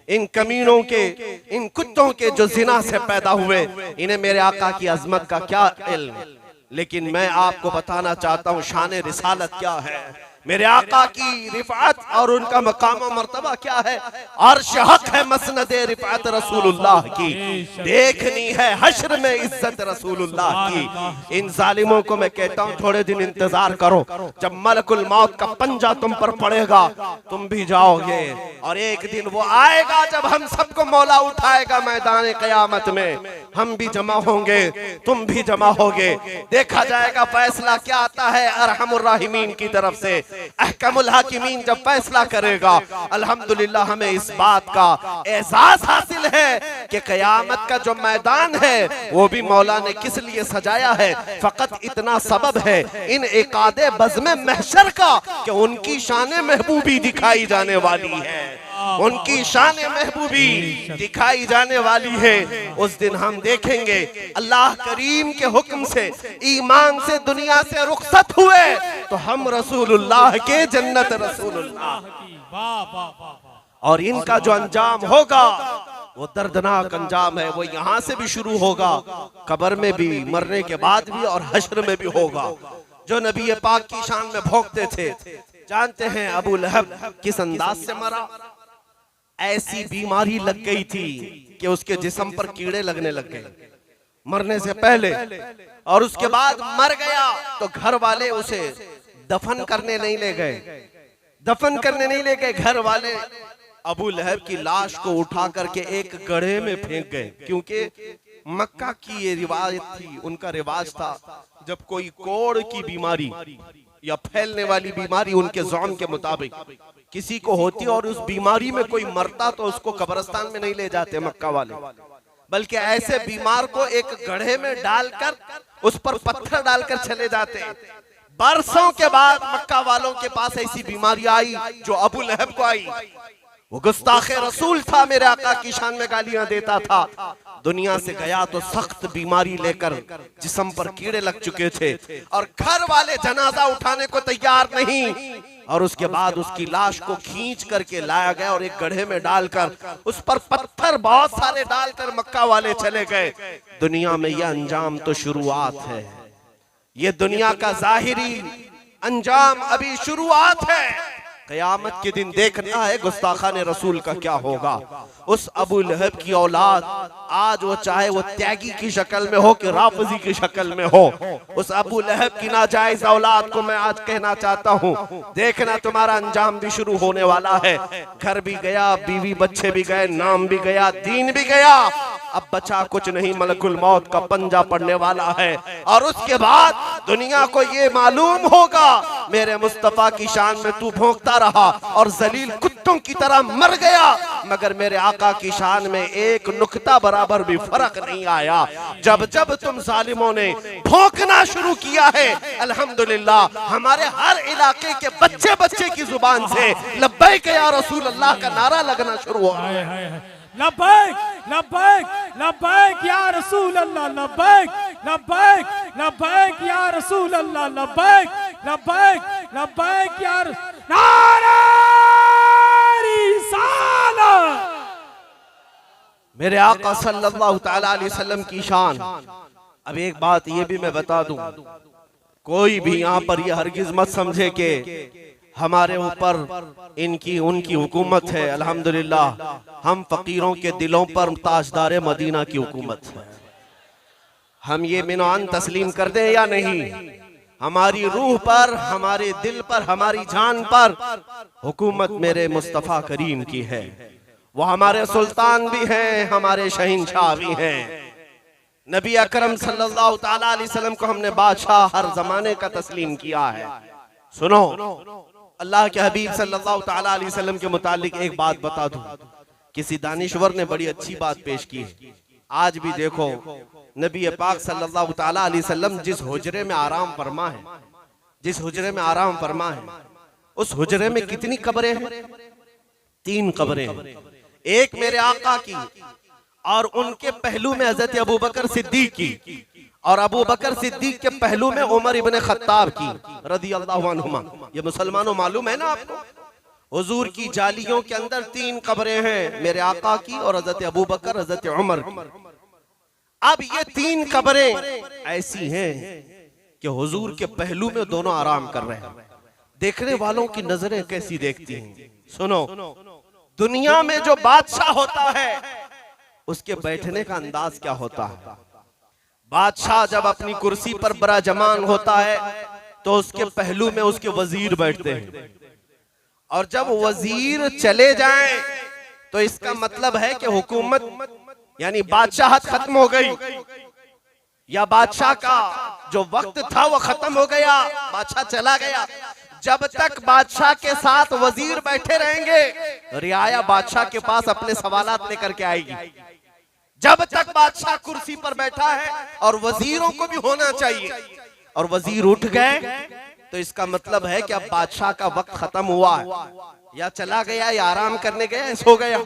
इन कमीनों के, इन कुत्तों के जो जिना से पैदा हुए। इन्हें मेरे आका की अजमत का क्या इल्म। लेकिन मैं आपको बताना चाहता हूँ शान रिसालत क्या है, मेरे आका की रिफात और उनका मकाम और मर्तबा क्या है। अर्श हक है मसनद रिफात रसूलुल्लाह की, देखनी है हश्र में इज्जत रसूलुल्लाह की। इन जालिमों को मैं कहता हूँ थोड़े दिन इंतजार करो, जब मलकुल मौत का पंजा तुम पर पड़ेगा तुम भी जाओगे और एक दिन वो आएगा जब हम सबको मौला उठाएगा मैदान क़यामत में। हम भी जमा होंगे, तुम भी जमा होगे, देखा जाएगा फैसला क्या आता है अरहमुर राहिमीन की तरफ से। अहकमुल हाकिमीन जब फैसला करेगा, अल्हम्दुलिल्लाह हमें इस बात का एहसास हासिल है कि क़यामत का जो मैदान है वो भी मौला ने किस लिए सजाया है। फकत इतना सबब है इन एकादे बज़्म महशर का कि उनकी शान महबूबी दिखाई जाने वाली है, उनकी शान महबूबी दिखाई जाने वाली है। उस दिन हम देखेंगे अल्लाह करीम के हुक्म से ईमान से दुनिया से रुखसत हुए तो हम रसूलुल्लाह के जन्नत रसूलुल्लाह, और इनका जो अंजाम होगा वो दर्दनाक अंजाम है। वो यहाँ से भी शुरू होगा, कब्र में भी, मरने के बाद भी और हश्र में भी होगा। जो नबी पाक की शान में भोंकते थे, जानते हैं अबू लहब किस अंदाज से मरा। ऐसी बीमारी लग गई थी कि उसके जिस्म पर कीड़े लगने लग गए मरने से पहले, और उसके बाद मर गया तो घर वाले उसे दफन करने नहीं ले गए, घर वाले अबू लहब की लाश को उठा करके एक गड्ढे में फेंक गए, क्योंकि मक्का की ये रिवायत थी, उनका रिवाज था जब कोई कोढ़ की बीमारी या फैलने वाली बीमारी उनके ज़ौन के मुताबिक किसी को होती और उस बीमारी में कोई मरता तो उसको कब्रिस्तान में नहीं ले जाते मक्का वाले, बल्कि ऐसे बीमार को एक गड्ढे में डालकर उस पर पत्थर डालकर चले जाते। बरसों के बाद मक्का वालों के पास ऐसी बीमारी आई जो अबू लहब को आई। वो गुस्ताखे रसूल था, मेरे आका की शान में गालियां देता था। दुनिया से गया तो सख्त बीमारी लेकर, जिस्म पर कीड़े लग चुके थे और घर वाले जनाजा उठाने को तैयार नहीं, और उसके बाद उसकी लाश को खींच करके लाया गया और एक गड्ढे में डालकर उस पर पत्थर बहुत सारे डालकर मक्का वाले चले गए। दुनिया में यह अंजाम तो शुरुआत है, ये दुनिया का जाहिरी अंजाम अभी शुरुआत है। क़यामत के दिन देखना है गुस्ताखान रसूल का क्या होगा। उस अबू लहब की औलाद आज वो चाहे वो त्यागी की शक्ल में हो कि राफजी की शक्ल में हो, उस अबू लहब की नाजायज औलाद को मैं आज कहना चाहता हूँ, देखना तुम्हारा अंजाम भी शुरू होने वाला है। घर भी गया, बीवी बच्चे भी गए, नाम भी गया, दीन भी गया, अब बचा कुछ नहीं, मलकुल मौत का पंजा पड़ने वाला है। और उसके बाद दुनिया को ये मालूम होगा मेरे मुस्तफा की शान में तू भोंकता रहा और जलील कुत्तों की तरह मर गया, मगर मेरे आका की शान में एक नुक्ता बराबर भी फर्क नहीं आया। जब जब तुम जालिमों ने भौंकना शुरू किया है, अल्हम्दुलिल्लाह हमारे हर इलाके के बच्चे बच्चे की जुबान से लब्बैक या रसूल अल्लाह का नारा लगना शुरू हुआ। लब्बैक लब्बैक लब्बैक या रसूल अल्लाह, लब्बैक लब्बैक लब्बैक या रसूल अल्लाह, लब्बैक लब्बैक लब्बैक या नारे रिसालत। मेरे आका सल्लल्लाहु तआला अलैहि वसल्लम की शान अब एक बात ये भी मैं बता दूं, कोई भी यहाँ पर ये हरगिज मत समझे कि हमारे ऊपर इनकी उनकी हुकूमत है। अल्हम्दुलिल्लाह हम फकीरों के दिलों पर ताजदार मदीना की हुकूमत है। हम ये मिनान तस्लीम कर दें या नहीं, हमारी रूह पर, हमारे दिल पर, हमारी जान पर हुकूमत मेरे मुस्तफ़ा करीम की है। वो हमारे सुल्तान भी हैं, हमारे शहीनशाह भी हैं। नबी अकरम सल्लल्लाहु ताला अलैहि वसल्लम को हमने बादशाह हर जमाने का तस्लीम किया है। सुनो, अल्लाह के हबीब सल्लल्लाहु ताला अलैहि वसल्लम के मुतालिक एक बात बता दूं। किसी दानिश्वर ने बड़ी अच्छी बात पेश की है। आज भी देखो, नबी पाक सल्लल्लाहु ताला अलैहि वसल्लम जिस हुजरे में आराम फरमा है, जिस हुजरे में आराम फरमा है, उस हुजरे में कितनी कब्रें हैं? 3 कब्रें हैं। एक मेरे आका की, और उनके पहलू में हजरत अबू बकर सिद्दीक की, और अबू बकर सिद्दीक के पहलू में उमर इब्ने खत्ताब की रदियल्लाहु अन्हुमा। ये मुसलमानों मालूम है ना आपको, हुजूर की जालियों के अंदर 3 कब्रें हैं, मेरे आका की और हजरत अबू बकर, हजरत उमर की। अब ये 3 कब्रें ऐसी हैं कि हुजूर के पहलू में दोनों आराम कर रहे हैं। देखने वालों की नजरें कैसी देखती हैं। सुनो, दुनिया में जो बादशाह होता है उसके बैठने का अंदाज क्या होता है। बादशाह जब अपनी कुर्सी पर बराजमान होता है तो उसके पहलू में उसके वजीर बैठते हैं, और जब वजीर चले जाएं तो इसका मतलब है कि हुकूमत यानी बादशाहत खत्म हो गई, या बादशाह का जो वक्त था वो खत्म हो गया, बादशाह चला गया। जब तक बादशाह के साथ वजीर बैठे रहेंगे, रियाया बादशाह के पास अपने सवालात लेकर के आएगी। जब तक बादशाह कुर्सी पर बैठा है, और वजीरों को भी होना चाहिए, और वजीर उठ गए तो इसका मतलब है कि अब बादशाह का वक्त खत्म हुआ है, या चला गया, या आराम करने गया, सो गया।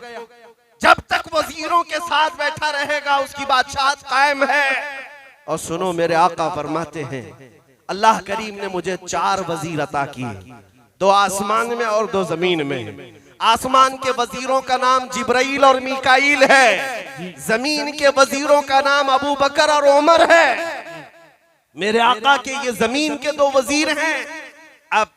जब तक वजीरों के साथ बैठा रहेगा उसकी बादशाहत कायम है। और सुनो, मेरे आका फरमाते हैं, अल्लाह करीम ने मुझे 4 वजीर अता किए, 2 आसमान में और 2 जमीन में। आसमान के वजीरों का नाम जिब्राइल और मीकाईल है, जमीन के वजीरों का नाम अबू बकर और उमर है। मेरे आका के ये जमीन के 2 वजीर हैं। अब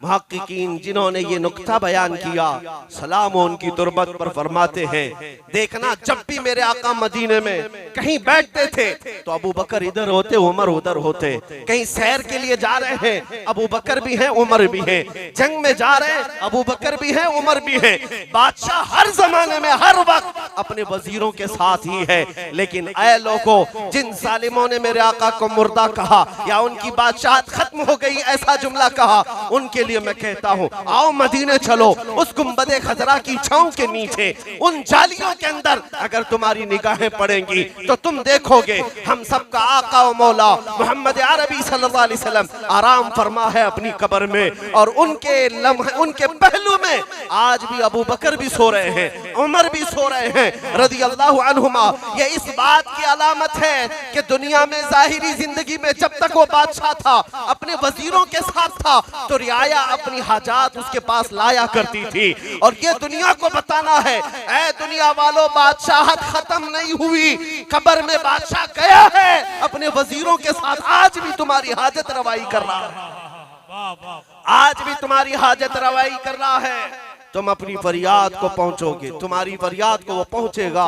मुहक्किकीन जिन्होंने ये नुक्ता बयान किया, सलाम उनकी तुरबत पर, फरमाते हैं, देखना जब भी मेरे आका मदीने में कहीं बैठते थे तो अबू बकर इधर होते, उमर उधर होते। कहीं सैर के लिए जा रहे हैं, अबू बकर भी हैं, उमर भी हैं। जंग में जा रहे हैं, अबू बकर भी हैं, उमर भी हैं। बादशाह हर जमाने में हर वक्त अपने वजीरों के साथ ही है। लेकिन ऐ लोगों, जिन जालिमों ने मेरे आका को मुर्दा कहा या उनकी बादशाहत खत्म हो गई ऐसा जुमला कहा, उनके लिए मैं कहता हूँ, आओ मदीने चलो, उस गुंबदे खजरा की छांव के नीचे, उन जालियों के अंदर अगर तुम्हारी निगाहें पड़ेंगी तो तुम देखोगे हम सबका आका व मौला मोहम्मद अरबी सल्लल्लाहु अलैहि वसल्लम आराम फरमा है अपनी कब्र में, और उनके लम्हे, उनके पहलू में आज भी अबू बकर भी सो रहे हैं, उमर भी सो रहे हैं रदियल्लाहु अन्हुमा। ये इस बात की अलामत है कि दुनिया में जाहिरी जिंदगी में जब तक वो बादशाह था, अपने वजीरों के साथ था, तो रियाया अपनी हाजात उसके पास लाया करती थी। और ये दुनिया को बताना है, ऐ दुनिया वालों, बादशाहत खत्म नहीं हुई, कब्र में बादशाह गया है अपने वजीरों के साथ, आज भी तुम्हारी हाजत रवाई कर रहा है, आज भी तुम्हारी हाजत रवाई कर रहा है। तुम अपनी फरियाद को पहुंचोगे, तुम्हारी फरियाद को वो पहुंचेगा।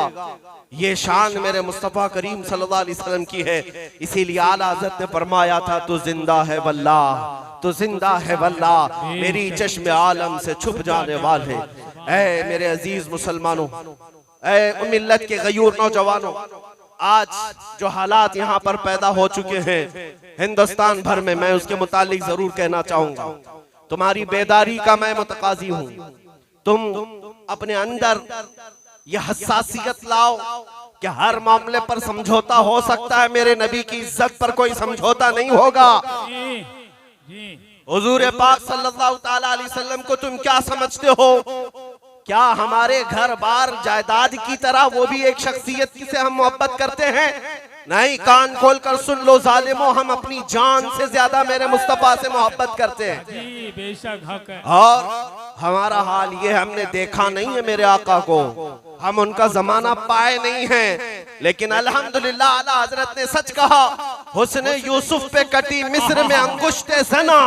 ये शान मेरे मुस्तफा करीम सल्लल्लाहु अलैहि वसल्लम की है। इसीलिए आला हज़रत ने फरमाया था, तू जिंदा है वल्लाह, तू जिंदा है वल्लाह, मेरी चश्मे आलम से छुप जाने वाले। ऐ मेरे अजीज मुसलमानों, ऐ मिल्लत के गयूर नौजवानों, आज जो हालात यहाँ पर पैदा हो चुके हैं हिंदुस्तान भर में, मैं उसके मुतालिक जरूर कहना चाहूंगा। तुम्हारी बेदारी का मैं मुतकाजी हूँ। तुम अपने अंदर यह हसासियत लाओ कि हर मामले पर समझौता हो सकता है, मेरे नबी की इज्जत पर कोई समझौता नहीं होगा। हुजूर पाक सल्लल्लाहु ताला अलैहि वसल्लम को तुम क्या समझते हो? क्या हमारे घर बार जायदाद की तरह वो भी एक शख्सियत से हम मोहब्बत करते हैं? नहीं, कान खोल कर सुन लो जालिमो, हम अपनी जान से ज्यादा मेरे मुस्तफा से मोहब्बत करते हैं। जी बेशक हक है। और हमारा हाल ये, हमने देखा नहीं है मेरे आका को, हम उनका जमाना पाए नहीं हैं, लेकिन अल्हम्दुलिल्लाह आला हजरत ने सच कहा, हुस्ने यूसुफ पे कटी मिस्र में अंगुश्ते ज़ना,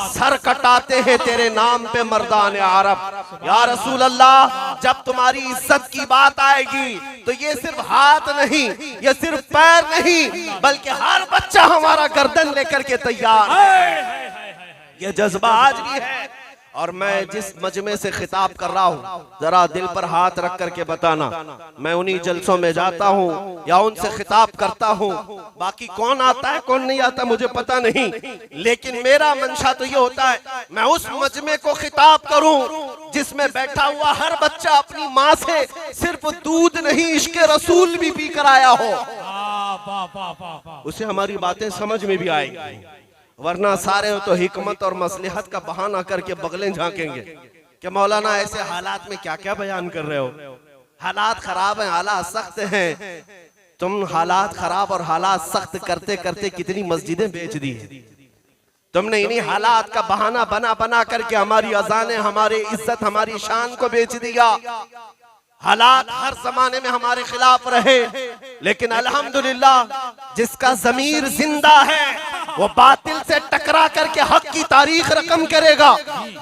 सर कटाते हैं तेरे नाम पे मर्दान अरब। या रसूल अल्लाह, जब तुम्हारी इज्जत की बात आएगी तो ये सिर्फ हाथ नहीं, ये सिर्फ पैर नहीं, बल्कि हर बच्चा हमारा गर्दन लेकर के तैयार है। ये जज्बा आज भी है। और मैं जिस मजमे से खिताब कर रहा हूँ, जरा दिल पर हाथ रख करके बताना, मैं उन्हीं जलसों में जाता हूँ या उनसे खिताब करता हूँ। बाकी कौन आता है कौन नहीं आता मुझे पता नहीं, लेकिन मेरा मंशा तो ये होता है मैं उस मजमे को खिताब करूँ जिसमें बैठा हुआ हर बच्चा अपनी माँ से सिर्फ दूध नहीं इश्क रसूल भी पी कर आया हो, उसे हमारी बातें समझ में भी आएंगी। वरना सारे तो हिकमत और मसलिहत का बहाना करके बगलें झांकेंगे कि मौलाना ऐसे हालात में क्या क्या बयान कर रहे हो, हालात खराब हैं, हालात सख्त हैं। तुम हालात खराब और हालात सख्त करते करते कितनी मस्जिदें बेच दी है तुमने। इन्हीं हालात का बहाना बना बना करके हमारी अजानें, हमारी इज्जत, हमारी शान को बेच दिया। हालात हर जमाने में हमारे खिलाफ रहे, लेकिन अल्हम्दुलिल्लाह जिसका ज़मीर जिंदा है वो बातिल से टकरा करके हक की तारीख रकम करेगा।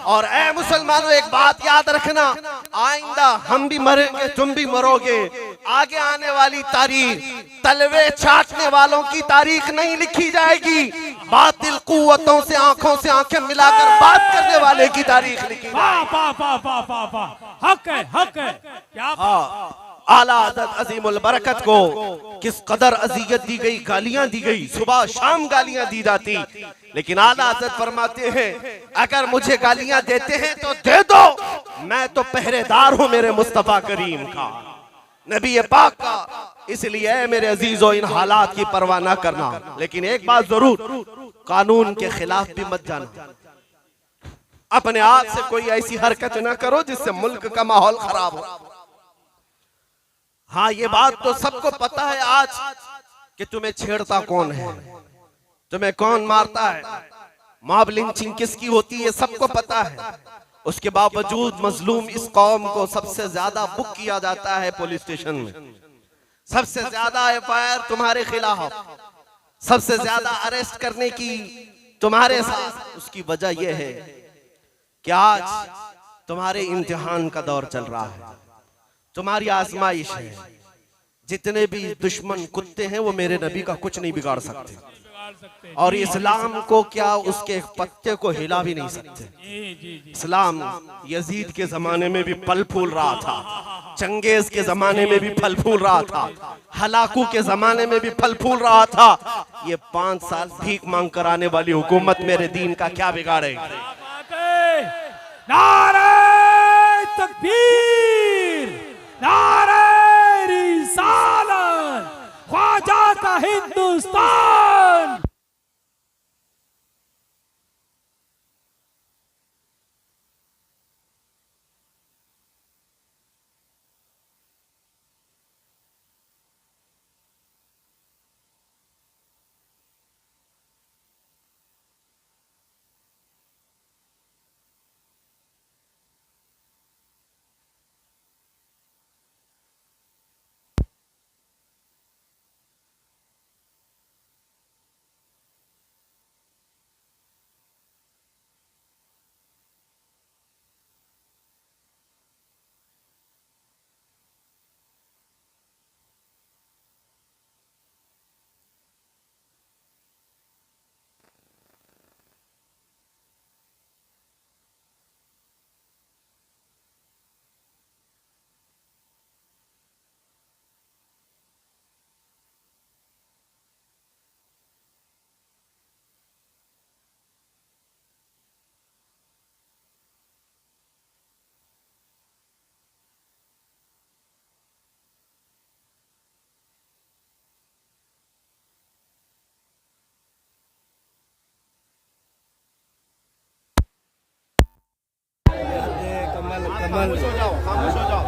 और ऐ मुसलमानों, एक बात याद रखना, आइंदा हम भी मरेंगे, तुम भी मरोगे। आगे आने वाली तारीख तलवे चाटने वालों की तारीख नहीं लिखी जाएगी, बातिल कुव्वतों से आंखों से आंखें मिलाकर बात करने वाले की तारीख लिखी जाएगी। हक है, हक है। क्या आला हज़रत अज़ीमुल बरकत को किस कदर अज़ियत दी गई, गालियां दी गई, सुबह शाम गालियां दी जाती, लेकिन आला हज़रत फरमाते हैं अगर मुझे गालियां देते हैं तो दे दो, मैं तो पहरेदार हूं मेरे मुस्तफा करीम का, नबी पाक का। इसलिए मेरे अजीजों, इन हालात की परवाह ना करना, लेकिन एक बात जरूर, कानून के खिलाफ भी मत जाना। अपने आप से कोई ऐसी हरकत ना करो जिससे मुल्क का माहौल खराब हो। हाँ, ये बात तो सबको पता है आज कि तुम्हें छेड़ता कौन है, तुम्हें कौन मारता है, मॉब लिंचिंग किसकी होती है सबको पता है। उसके बावजूद मजलूम इस कौम को सबसे ज्यादा बुक किया जाता है पुलिस स्टेशन में, सबसे ज्यादा एफआईआर तुम्हारे खिलाफ, सबसे ज्यादा अरेस्ट करने की तुम्हारे साथ। उसकी वजह यह है कि आज तुम्हारे इम्तिहान का दौर चल रहा है, तुम्हारी आजमाइश है। जितने भी दुश्मन कुत्ते हैं वो मेरे नबी का कुछ नहीं बिगाड़ सकते, और इस्लाम को क्या उसके पत्ते को हिला भी नहीं सकते। इस्लाम यजीद के जमाने में भी फल फूल रहा था, चंगेज के जमाने में भी फल फूल रहा था, हलाकू के जमाने में भी फल फूल रहा था। ये 5 साल भीख मांग कर आने वाली हुकूमत मेरे दीन का क्या बिगाड़ेगी? नारे तकबीर, नारे रिसालत, ख्वाजा का हिंदुस्तान। खामोश हो जाओ, खामोश हो जाओ।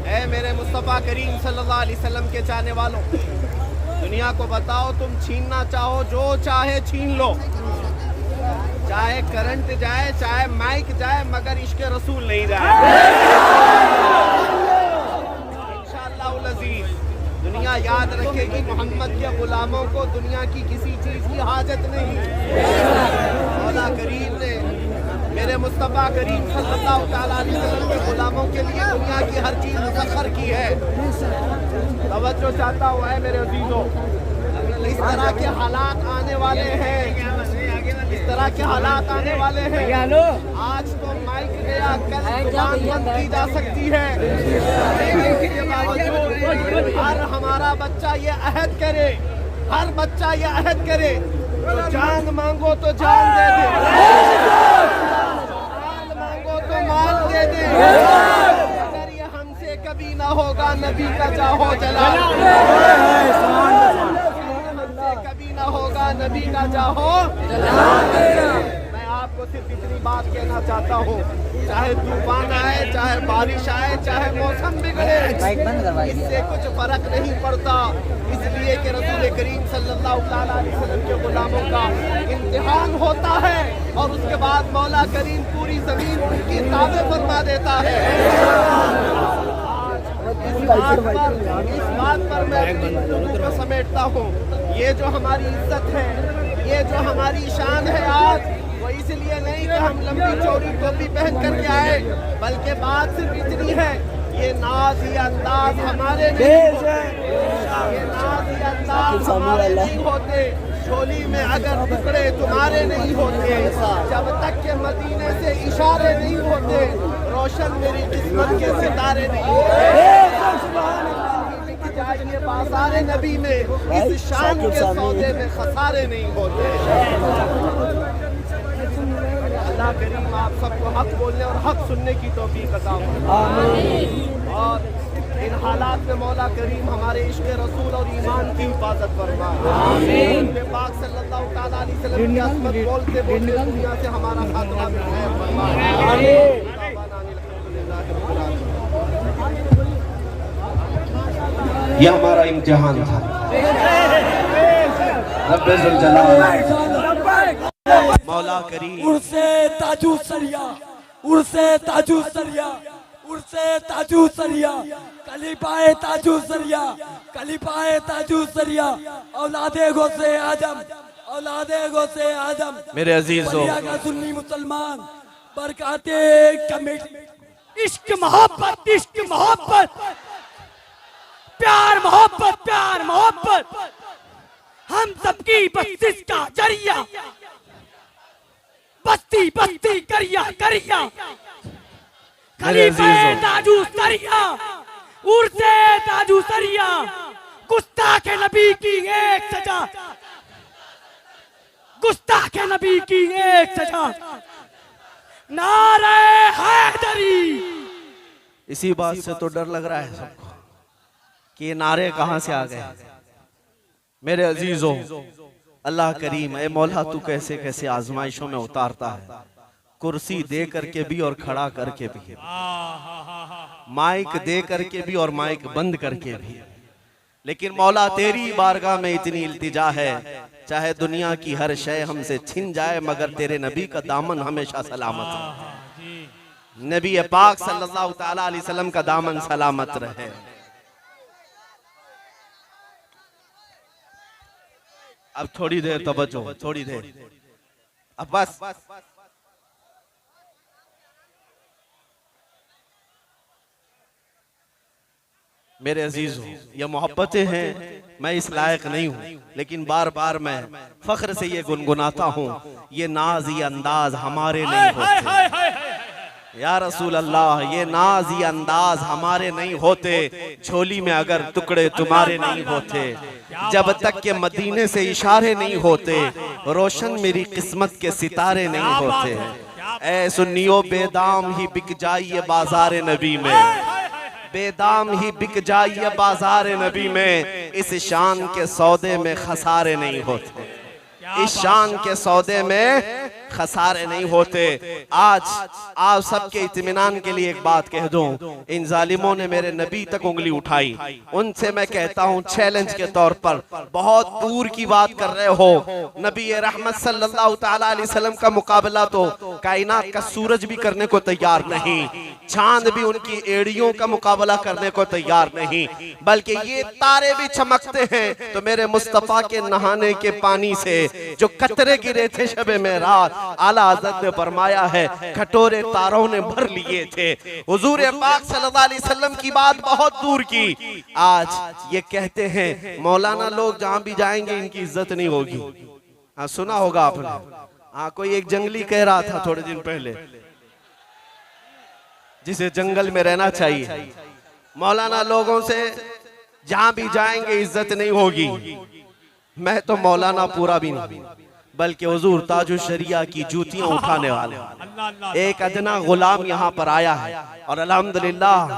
ऐ मेरे मुस्तफ़ा करीम सल्लल्लाहु अलैहि वसल्लम के चाहने वालों, दुनिया को बताओ तुम छीनना चाहो जो चाहे छीन लो, चाहे करंट जाए, चाहे माइक जाए, मगर इश्क रसूल नहीं जाए। इंशाअल्लाह अज़ीज़, दुनिया याद रखेगी मोहम्मद के गुलामों को दुनिया की किसी चीज की हाजत नहीं। मौला करीम ने मेरे मुस्तफ़ा करीम सल्लल्लाहु अलैहि वसल्लम के गुलामों के लिए दुनिया की हर चीज मुसख्खर की है। तवज्जो चाहता हुआ है मेरे अज़ीज़ों, इस तरह के हालात आने वाले हैं, इस तरह के हालात आने वाले हैं। आज तो माइक गया, कल जुबान बंद की जा सकती है। हर हमारा बच्चा ये अहद करे, हर बच्चा ये अहद करे, तो जान मांगो तो जान दे दे, माल मांगो तो माल दे दे। अगर ये हमसे कभी ना होगा नबी का चाहो जला, कभी ना होगा नबी का चाहो। मैं आपको सिर्फ इतनी बात कहना चाहता हूँ, चाहे तूफान आए, चाहे बारिश आए, चाहे मौसम बिगड़े, इससे कुछ फर्क नहीं पड़ता। इसलिए कि रसूल करीम सल्लल्लाहु अलैहि वसल्लम के गुलामों का इम्तिहान होता है और उसके बाद मौला करीम पूरी जमीन उनकी ताबे फरमा देता है। इस बात पर मैं अपनी गुफ्तगू को समेटता हूँ। ये जो हमारी इज्जत है, ये जो हमारी शान है आज, वो इसलिए नहीं कि हम लंबी चौड़ी टोपी पहन करके आए, बल्कि बात सिर्फ इतनी है, ये नाज ये अंदाज हमारे नहीं होते, ये नाज ये अंदाज हमारे नहीं होते, झोली में अगर टुकड़े तुम्हारे नहीं होते, जब तक के मदीने से इशारे नहीं होते, रोशन मेरी किस्मत के सितारे नहीं होते। जाइए बाज़ारे नबी में, इस शान के सौदे में खसारे नहीं होते। अल्लाह करीम आप सबको हक बोलने और हक सुनने की तौफीक अता फरमाए। और इन हालात में मौला करीम हमारे इश्क़ रसूल और ईमान की हिफाजत फरमाए। पाक सल्लल्लाहु अलैहि वसल्लम की अज़मत बोलते बोलते दुनिया से हमारा खात्मा भी खैर फरमाए। यह हमारा इम्तिहान था। रब्बे ज़ुल जलाल मौला करीम उर्से ताजू सरिया, उर्से ताजू सरिया, उर्से ताजू सरिया, कलीपाए ताजू सरिया, कलीपाए ताजू सरिया, औलादे गोसे आजम, औलादे गोसे आजम। मेरे अजीजों, का सुन्नी मुसलमान बरकाते कमेटी, इश्क मोहब्बत, इश्क मोहब्बत, प्यार मोहब्बत, प्यार मोहब्बत, हम सबकी बख्शिश का जरिया, बस्ती बस्ती करिया करिया, खलीफे ताजू सरिया, उर्से ताजू सरिया, गुस्ताख नबी की एक सजा, गुस्ताख नबी की एक सजा, नारे हैदरी। इसी बात से तो डर लग रहा है सबको कि ये नारे कहां से आ गए। मेरे अजीजों, अल्लाह करीम, ए मौला तू कैसे कैसे आजमाइशों में उतारता है, कुर्सी दे करके भी और खड़ा करके भी, माइक दे करके भी और माइक बंद करके भी। लेकिन मौला तेरी बारगाह में इतनी इल्तिजा है, चाहे दुनिया की हर शय हमसे छिन जाए मगर तेरे नबी का दामन हमेशा सलामत रहे। नबी पाक सल्लल्लाहु अलैहि वसल्लम का दामन सलामत रहे। अब थोड़ी देर तवज्जो, थोड़ी देर, अब बस। मेरे अजीजों, ये मोहब्बतें हैं, मैं इस लायक नहीं हूँ, लेकिन बार बार मैं फख्र से ये गुनगुनाता हूँ, ये नाज ये अंदाज हमारे नहीं होते। या रसूल अल्लाह, ये नाज ये अंदाज हमारे नहीं होते, झोली में अगर टुकड़े तुम्हारे नहीं होते, जब तक के मदीने से इशारे नहीं होते, रोशन मेरी किस्मत के सितारे नहीं होते। ऐ सुन्नियों, बेदाम ही बिक जाइए बाजार नबी में, बेदाम ही बिक जाइए बाजार नबी में, इस शान के सौदे में खसारे नहीं होते, इस शान के सौदे में खसारे नहीं होते। आज आप सबके इत्मीनान के लिए एक बात कह दूं, इन जालिमों ने मेरे नबी तक उंगली उठाई। उनसे मैं कहता हूं चैलेंज के तौर पर, बहुत दूर की बात कर रहे हो। नबी रहमत सल्लल्लाहु तआला अलैहि वसल्लम का मुकाबला तो कायनात का सूरज भी करने को तैयार नहीं, चांद भी उनकी एड़ियों का मुकाबला करने को तैयार नहीं, बल्कि ये तारे भी चमकते हैं तो मेरे मुस्तफा के नहाने के पानी से जो कतरे गिरे थे शबे मेराज, आला हज़रत ने फरमाया है कटोरे तारों ने भर लिए थे। हुजूर पाक सल्लल्लाहु अलैहि वसल्लम की बात बहुत दूर की। आज ये कहते हैं मौलाना लोग जहां भी जाएंगे इनकी इज्जत नहीं होगी। हाँ सुना होगा आपने, हाँ कोई एक जंगली कह रहा था थोड़े दिन पहले, जिसे जंगल में रहना चाहिए, मौलाना लोगों से जहां भी जाएंगे इज्जत नहीं होगी। मैं तो मौलाना पूरा भी नहीं, बल्कि हुजूर ताजुल शरिया की जूतियां उठाने वाले एक अदना गुलाम यहाँ पर आया है। और अल्हम्दुलिल्लाह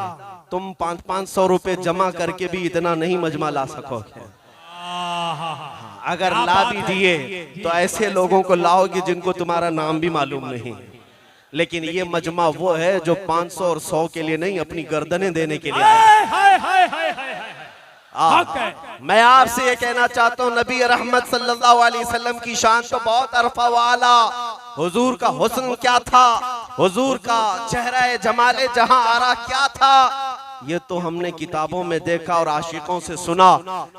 तुम 500 रुपए जमा करके भी इतना नहीं मजमा ला सकोगे। अगर ला भी दिए तो ऐसे लोगों को लाओगे जिनको तुम्हारा नाम भी मालूम नहीं। लेकिन ये मजमा वो है जो 500 और 100 के लिए नहीं, अपनी गर्दनें देने के लिए मैं आपसे ये कहना चाहता हूँ, नबी रहमत सल्लल्लाहु अलैहि वसल्लम की शान तो बहुत अरफा वाला। हुजूर का हुस्न क्या था, हुजूर का चेहरा जमाले जहां आरा क्या था, ये तो हमने किताबों में देखा और आशिकों से सुना।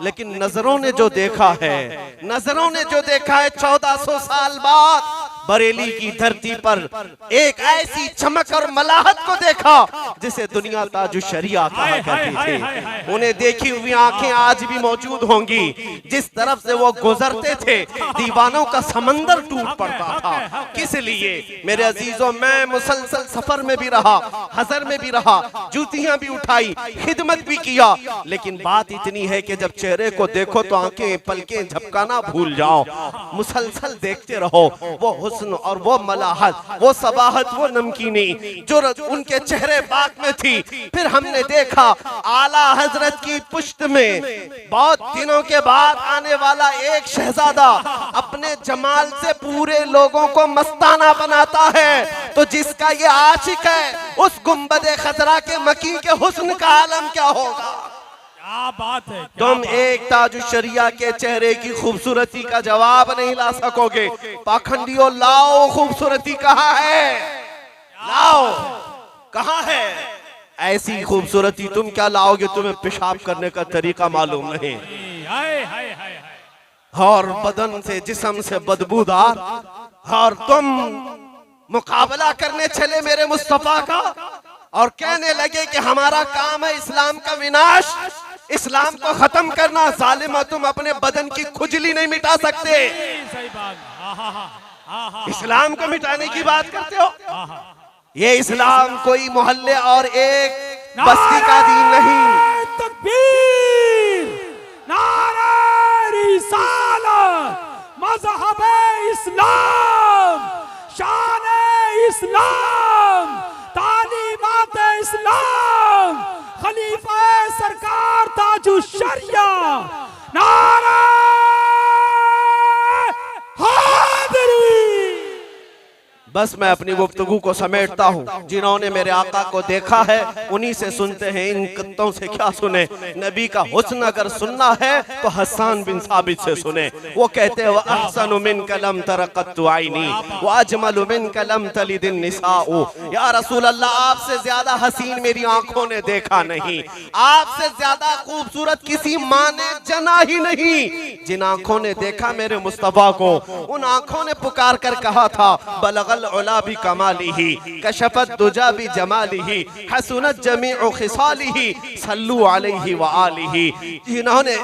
लेकिन नजरों ने जो देखा है, नजरों ने जो देखा है 1400 साल बाद बरेली की धरती पर एक ऐसी चमक और मलाहत को देखा जिसे दुनिया ताजुल शरिया कहा करती थी। उन्हें देखी हुई आंखें आज भी मौजूद होंगी। जिस तरफ से वो गुजरते थे दीवानों का समंदर टूट पड़ता था। किस लिए मेरे अजीजों, मैं मुसलसल सफर में भी रहा, हजर में भी रहा, जूतियां भी उठाई, खिदमत भी किया, लेकिन बात इतनी है कि जब चेहरे को देखो तो आंखें पलकें झपकाना भूल जाओ। मुसलसल देखते रहो वो और वो मलाहत, वो सबाहत, वो नमकीनी जो उनके चेहरे बाग में थी। फिर हमने देखा आला हजरत की पुश्त में बहुत दिनों के बाद आने वाला एक शहजादा अपने जमाल से पूरे लोगों को मस्ताना बनाता है। तो जिसका ये आशिक है उस गुंबदे खतरा के मकी के हुस्न का आलम क्या होगा। क्या बात है, तुम एक ताजुल शरिया के चेहरे की खूबसूरती का जवाब नहीं ला सकोगे। पाखंडियों लाओ खूबसूरती कहाँ है, लाओ कहाँ है। ऐसी खूबसूरती तुम क्या लाओगे, तुम्हें पेशाब करने का तरीका मालूम नहीं, और बदन से जिस्म से बदबूदार, और तुम मुकाबला करने चले मेरे मुस्तफा का और कहने लगे कि हमारा काम है इस्लाम का विनाश, इस्लाम को खत्म करना। जालिमा, तुम अपने बदन की खुजली नहीं मिटा सकते, सही बात। इस्लाम को मिटाने की बात करते हो। ये इस्लाम कोई मोहल्ले और एक बस्ती का दीन नहीं। तकबीर, नारे रिसालत, मज़हब इस्लाम, शान इस्लाम, तालीमात इस्लाम, खलीफा सरकार ताजुल शरिया, नारे हाज़िरी। बस मैं अपनी गुफ्तगू को समेटता हूँ। जिन्होंने मेरे आका को देखा है उन्हीं से सुनते हैं, इन कुत्तों से क्या सुने। नबी का हुस्न अगर सुनना है तो हसन बिन साबित से सुने। वो कहते हैं वह अहसनु मिनका लम तरा कत्तु आइनी व अजमलु मिनका लम तलिदिन निसाउ। या रसूल अल्लाह, आपसे ज्यादा हसीन मेरी आंखों ने देखा नहीं, आपसे ज्यादा खूबसूरत किसी माँ ने जना ही नहीं। जिन आंखों ने देखा मेरे मुस्तफा को, उन आंखों ने पुकार कर कहा था बलगल उला भी कमालिही कशफत दुजा भी जमालिही हसनत जमीउ खिसालिही सल्लु अलैहि व आलिही। जिन्होंने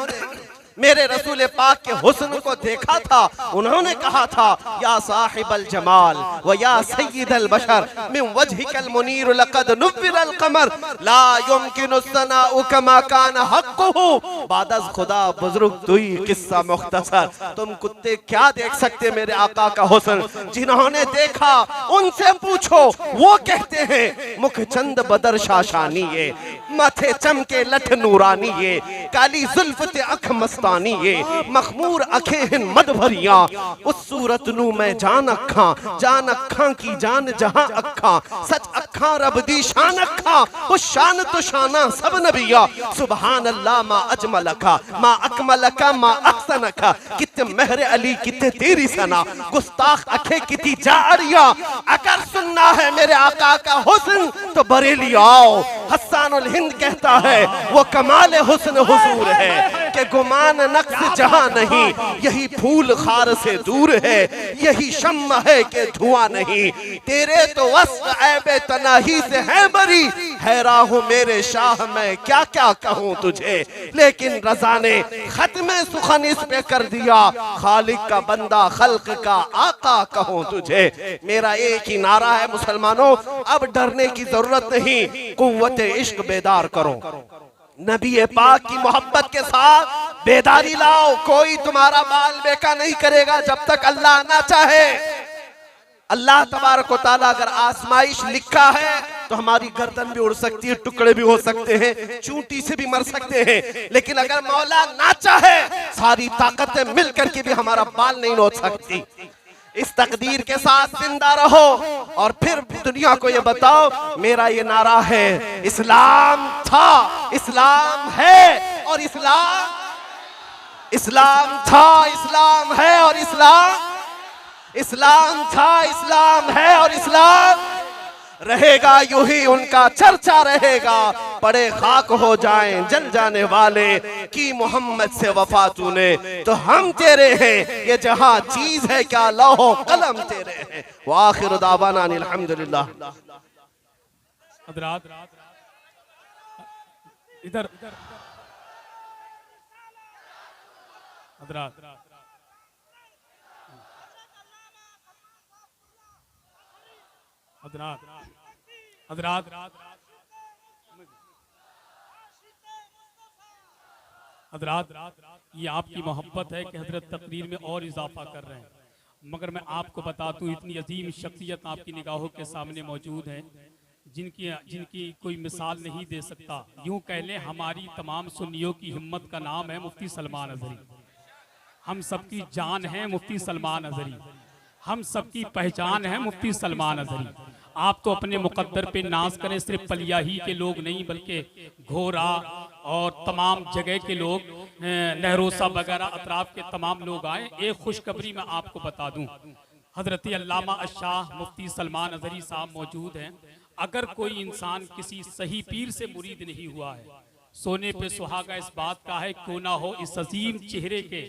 मेरे रसूल पाक के हुस्न को देखा था उन्होंने कहा था या साहिबल जमाल व या सय्यिदल बशर मिन वजहिकल मुनीर लक़द नुव्विरल क़मर ला युमकिनु सनाउ कमा कान हक़्क़ुहु। बादज़ खुदा बुजुर्ग दुई किस्सा मुख्तसर। तुम कुत्ते क्या देख सकते मेरे आका का हुस्न। जिन्होंने देखा उनसे पूछो, वो कहते हैं मुख चंद बदर शाशानी है, माथे चमके लठ नूरानी ये, काली जुल्फ ते अख मस्तानी ये, मखमूर अखे हिन मद भरिया, उस सूरत नू मैं जान अखा की जान जहां अखा, सच अखा रब दी शान अखा, उस शान तो शाना सब नबिया, सुबहान अल्लाह मा अजमलका मा अकमलका मा अहसनका, कितने मेहर अली कितने तेरी सना, गुस्ताख अखे कितनी जारिया, अगर सुनना है मेरे आका का हुस्न तो बरेली आओ। हस्सानुल हिंद कहता है वो कमाल हुस्न हुजूर है कि गुमान नक्श जहां नहीं, यही फूल खार से दूर है, यही शम्मा है कि धुआं नहीं, तेरे तो वस्फ ऐबे तनाही से है बरी, हैरान हूं मेरे शाह मैं क्या क्या कहूं तुझे, लेकिन रजा ने खत्म सुखन इस पे कर दिया, खालिक का बंदा खल्क का आका कहूं तुझे। मेरा एक ही नारा है मुसलमानों, अब डरने की जरूरत नहीं, कुव्वत इश्क बेदार करो, नबी पाक की मोहब्बत के साथ बेदारी लाओ, कोई तुम्हारा बाल बेका नहीं करेगा जब तक अल्लाह ना चाहे। अल्लाह तबारक व तआला अगर आजमाइश लिखा है तो हमारी गर्दन भी उड़ सकती है, टुकड़े भी हो सकते हैं, चूंटी से भी मर सकते हैं, लेकिन अगर मौला ना चाहे सारी ताकतें मिल करके भी हमारा बाल नहीं नोच सकती। इस तकदीर के साथ जिंदा रहो और फिर दुनिया को ये बताओ, मेरा ये नारा है, इस्लाम था, इस्लाम है और इस्लाम था, इस्लाम है और इस्लाम था, इस्लाम है और इस्लाम रहेगा, यूं ही उनका चर्चा रहेगा, पड़े खाक हो जाएं जल जाने वाले की मोहम्मद से वफा तूने, तो हम तेरे हैं, ये जहां चीज है क्या लौहो कलम तेरे हैं। व आखिर दावाना अल्हम्दुलिल्लाह। हजरात इधर हजरात ये आपकी मोहब्बत है कि हजरत तकरीर में और इजाफा कर रहे हैं, मगर मैं आपको बता दूं इतनी अजीम शख्सियत आपकी निगाहों के सामने मौजूद है जिनकी कोई मिसाल नहीं दे सकता। यूं कह लें हमारी तमाम सुन्नियों की हिम्मत का नाम है मुफ्ती सलमान अजहरी, हम सबकी जान है मुफ्ती सलमान अजहरी, हम सबकी पहचान है मुफ्ती सलमान अजहरी। आप तो अपने मुकद्दर पे नाज करें, सिर्फ पलिया ही के लोग नहीं बल्कि घोरा और तमाम जगह के लोग, नहरोसा वगैरह अतराफ के तमाम लोग आए। एक खुशखबरी मैं आपको बता दूं, हजरत अल्लामा अशाह मुफ्ती सलमान अजहरी साहब मौजूद हैं। अगर कोई इंसान किसी सही पीर से मुरीद नहीं हुआ है, सोने पे सुहागा इस बात का है क्यों ना हो इस अजीम चेहरे के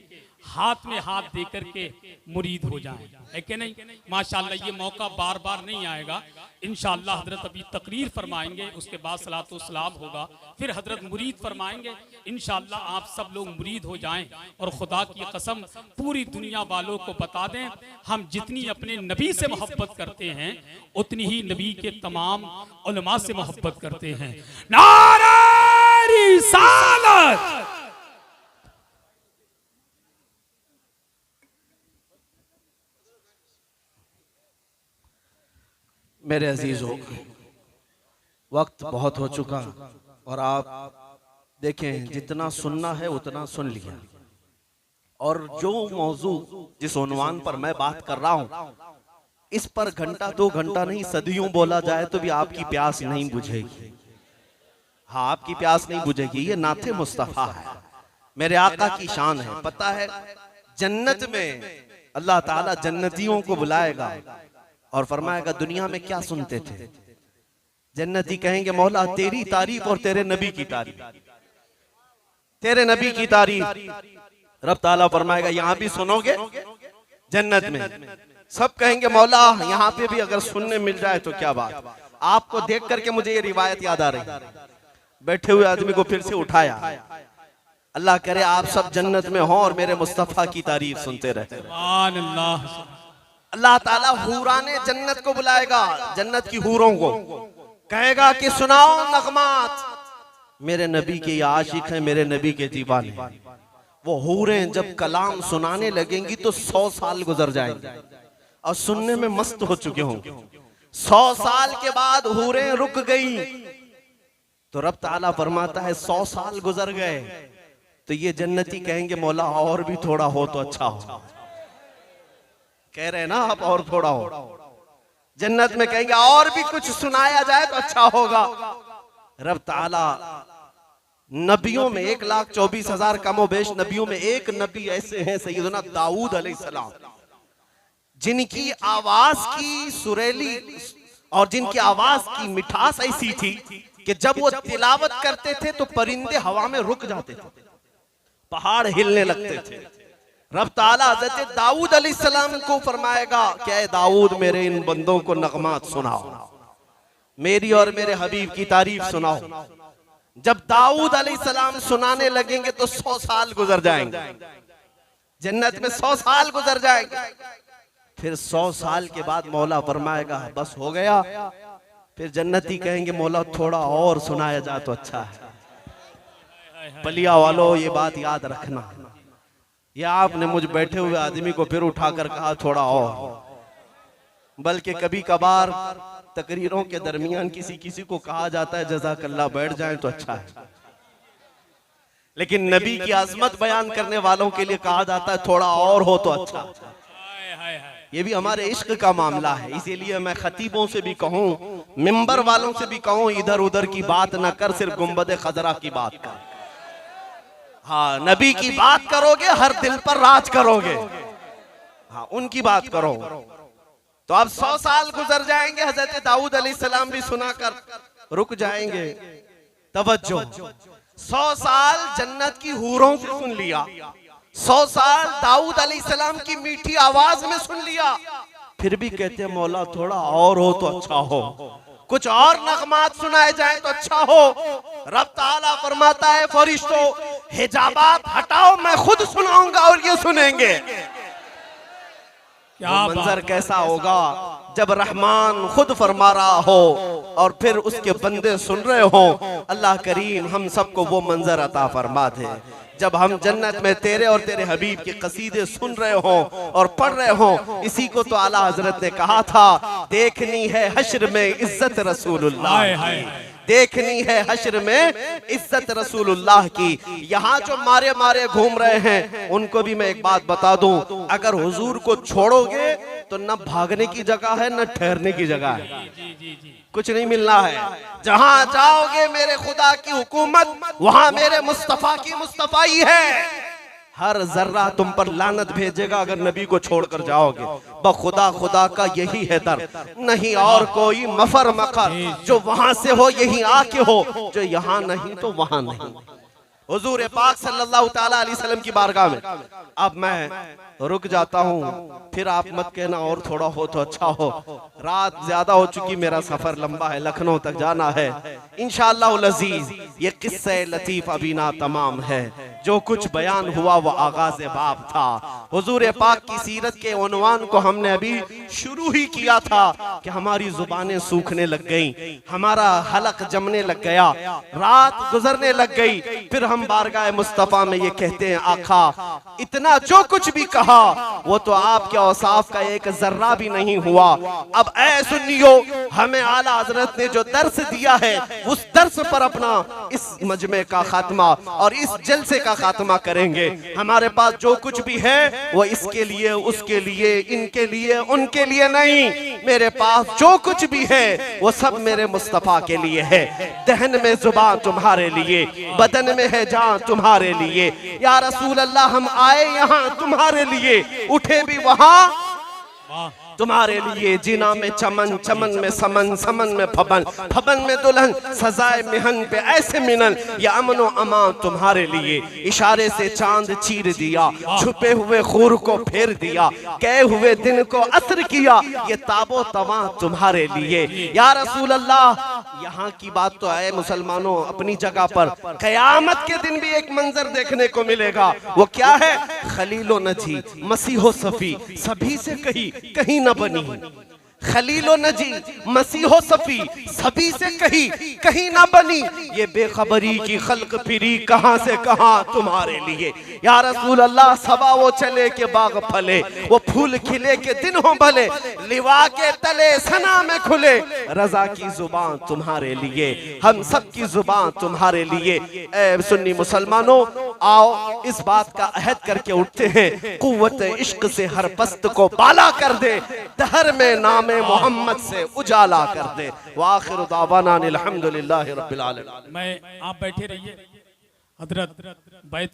हाथ में हाथ देकर के मुरीद हो जाएं, है कि नहीं? माशाअल्लाह ये मौका बार बार नहीं आएगा। इंशाअल्लाह हजरत अभी तकरीर फरमाएंगे, उसके बाद सलातो सलाम होगा, फिर हजरत मुरीद फरमाएंगे। इंशाअल्लाह आप सब लोग मुरीद हो जाएं और खुदा की कसम पूरी दुनिया वालों को बता दें, हम जितनी अपने नबी से मोहब्बत करते हैं उतनी ही नबी के तमाम उलमा से मोहब्बत करते हैं। नारा रिसालत। मेरे अजीजों, वक्त बहुत हो चुका और आप देखें जितना सुनना है उतना सुन लिया, और जो मौजू जिस उन्वान पर मैं बात कर रहा हूं इस पर घंटा 2 घंटा नहीं सदियों बोला जाए तो भी आपकी प्यास नहीं बुझेगी। हाँ, आपकी प्यास नहीं बुझेगी। ये नाते मुस्तफा है, मेरे आका की शान है। पता है जन्नत में अल्लाह ताला जन्नतियों को बुलाएगा और फरमाएगा दुनिया में क्या सुनते थे। जन्नती कहेंगे मौला तेरी तारीफ और तेरे नबी की तारीफ, तेरे नबी की तारीफ। रब ताला फरमाएगा यहाँ भी सुनोगे जन्नत में। सब कहेंगे मौला यहाँ पे भी अगर सुनने मिल जाए तो क्या बात। आपको देख करके मुझे ये रिवायत याद आ रही। बैठे हुए आदमी को फिर से उठाया। अल्लाह करे आप सब जन्नत में हो और मेरे मुस्तफा की तारीफ सुनते रहे। अल्लाह ताला हूराने जन्नत को बुलाएगा, जन्नत की हूरों को कहेगा कि सुनाओ नगमात, मेरे नबी के आशिक हैं, मेरे नबी के दीवाने। वो हूरें जब कलाम सुनाने लगेंगी तो 100 साल गुजर जाएंगे और सुनने में मस्त हो चुके होंगे। 100 साल के बाद हूरें रुक गई, तो रब ताला फरमाता है 100 साल गुजर गए तो ये जन्नती कहेंगे मौला और भी थोड़ा हो तो अच्छा हो। कह रहे हैं ना आप, और थोड़ा हो। जन्नत में कहेंगे और भी कुछ सुनाया जाए तो अच्छा होगा। रब ताला नबियों में 1,24,000 कमोबेश नबियों में एक नबी ऐसे हैं सैयदना दाऊद अलैहिस्सलाम, जिनकी आवाज की सुरीली और जिनकी आवाज की मिठास ऐसी थी कि जब वो तिलावत करते थे तो परिंदे हवा में रुक जाते थे, पहाड़ हिलने लगते थे। रब ताला हज़रत दाऊद अलैहिस्सलाम को फरमाएगा क्या है दाऊद मेरे इन बंदों को नगमात सुनाओ, मेरी और मेरे हबीब की तारीफ सुनाओ। जब दाऊद अलैहिस्सलाम सुनाने लगेंगे तो 100 साल गुजर जाएंगे, जन्नत में 100 साल गुजर जाएंगे। फिर 100 साल के बाद मौला फरमाएगा बस हो गया। फिर जन्नती कहेंगे मौला थोड़ा और सुनाया जाए तो अच्छा है। बलिया वालों ये बात याद रखना, या आपने मुझ बैठे हुए आदमी को फिर उठाकर कहा थोड़ा और, बल्कि कभी कभार तकरीरों के दरमियान किसी किसी को कहा जाता है जज़ाकल्लाह बैठ जाए तो अच्छा है, लेकिन नबी की आजमत बयान करने वालों के लिए कहा जाता है थोड़ा और हो तो अच्छा। ये भी हमारे इश्क का मामला है, इसीलिए मैं खतीबों से भी कहूं, मिंबर वालों से भी कहूं, इधर उधर की बात न कर, सिर्फ गुंबद खजरा की बात कर। हाँ, नबी की बात करोगे हर दिल पर राज करोगे, हाँ उनकी बात करो। तो अब 100 साल गुजर जाएंगे, हजरत दाऊद अलैहिस्सलाम भी सुनाकर रुक जाएंगे। तवज्जो, 100 साल जन्नत की हूरों से सुन लिया, 100 साल दाऊद अलैहिस्सलाम की मीठी आवाज में सुन लिया, फिर भी कहते हैं मौला थोड़ा और हो तो अच्छा हो, कुछ और नगमात सुनाए जाए तो अच्छा हो। रब ताला फरमाता है फरिश्तों हिजाबात हटाओ, मैं खुद सुनाऊंगा और ये सुनेंगे। क्या मंजर कैसा होगा जब रहमान खुद फरमा रहा हो और फिर उसके बंदे सुन रहे हो। अल्लाह करीम हम सबको वो मंजर अता फरमा दे जब हम जन्नत में तेरे और तेरे हबीब के कसीदे सुन रहे हो और पढ़ रहे हो। इसी को तो आला हजरत ने कहा था, देखनी है हश्र में इज्जत रसूलुल्लाह, देखनी है हश्र में इज्जत रसूलुल्लाह की। यहाँ जो मारे मारे घूम रहे हैं उनको भी मैं एक बात बता दूं, अगर हुजूर को छोड़ोगे तो न भागने की जगह है न ठहरने की जगह है, कुछ नहीं मिलना है। जहां जाओगे मेरे खुदा की हुकूमत, वहां मेरे मुस्तफा की मुस्तफाई है। हर जर्रा तुम पर लानत भेजेगा अगर नबी को छोड़कर जाओगे। बखुदा खुदा का यही है दर, नहीं और कोई मफर मकर, जो वहां से हो यही आके हो, जो यहाँ नहीं तो वहां नहीं। हुजूर पाक सल्लल्लाहु ताला अलैहि वसल्लम की बारगाह में अब मैं रुक जाता हूँ, फिर आप मत कहना और थोड़ा हो तो अच्छा हो। रात ज्यादा हो चुकी, मेरा सफर लंबा है, लखनऊ तक जाना है इंशाअल्लाह अज़ीज। ये किस्सा लतीफ अभी ना तमाम है, जो कुछ बयान हुआ वो आगाज बाब था। हुजूर पाक की सीरत के उन्वान को हमने अभी शुरू ही किया था कि हमारी जुबानें सूखने लग गईं, हमारा हलक जमने लग गया, रात गुजरने लग गई। फिर हम बारगाह मुस्तफा में ये कहते हैं आका इतना जो कुछ भी कहा वो तो आपके औसाफ का एक जर्रा भी नहीं हुआ। अब ऐ सुन्नियो, हमें आला हजरत ने जो दर्स दिया है उस दर्स पर अपना इस मजमे का खात्मा और इस जलसे का खात्मा करेंगे। हमारे पास जो कुछ भी है वो इसके लिए, उसके लिए, इनके लिए, उनके लिए नहीं। मेरे पास जो कुछ भी है वो सब मेरे मुस्तफा के लिए है। दहन में जुबान तुम्हारे लिए, बदन में है जान तुम्हारे लिए। या रसूल अल्लाह हम आए यहाँ तुम्हारे लिए, उठे भी वहाँ तुम्हारे लिए। जीना में चमन, चमन में समन, समन में फबन, फबन में दुल्हन, सजाए मिहन पे ऐसे मिनन। या अमनो अमान तुम्हारे लिए, इशारे से चांद चीर दिया, छुपे हुए खूर को फेर दिया, गए हुए दिन को असर किया, ये ताबो तवा तुम्हारे लिए। या रसूल अल्लाह, यहाँ की बात तो है मुसलमानों अपनी जगह पर, कयामत के दिन भी एक मंजर देखने को मिलेगा। वो क्या है? खलीलो नजी, मसीहो सफी, सभी से कहीं कहीं न बनी, खलीलो नजी मसीहो सफी सभी से कहीं ना बनी, ये बेखबरी की खल्क फिरी कहां से कहां तुम्हारे लिए। या रसूल अल्लाह सबा वो चले के बाग फले, वो फूल खिले के दिन हो भले, लिवा के तले सना में खुले, रजा की जुबान तुम्हारे लिए, हम सब की जुबान तुम्हारे लिए। ए सुन्नी मुसलमानों, आओ इस बात का अहद करके उठते हैं, कुव्वत इश्क से हर पस्त को बाला कर दे, दहर में नामे मोहम्मद से उजाला कर दे। वाखिर दावाना अल्हम्दुलिल्लाहि रब्बिल आलमीन। मैं आप बैठे रहिए, हजरत बैत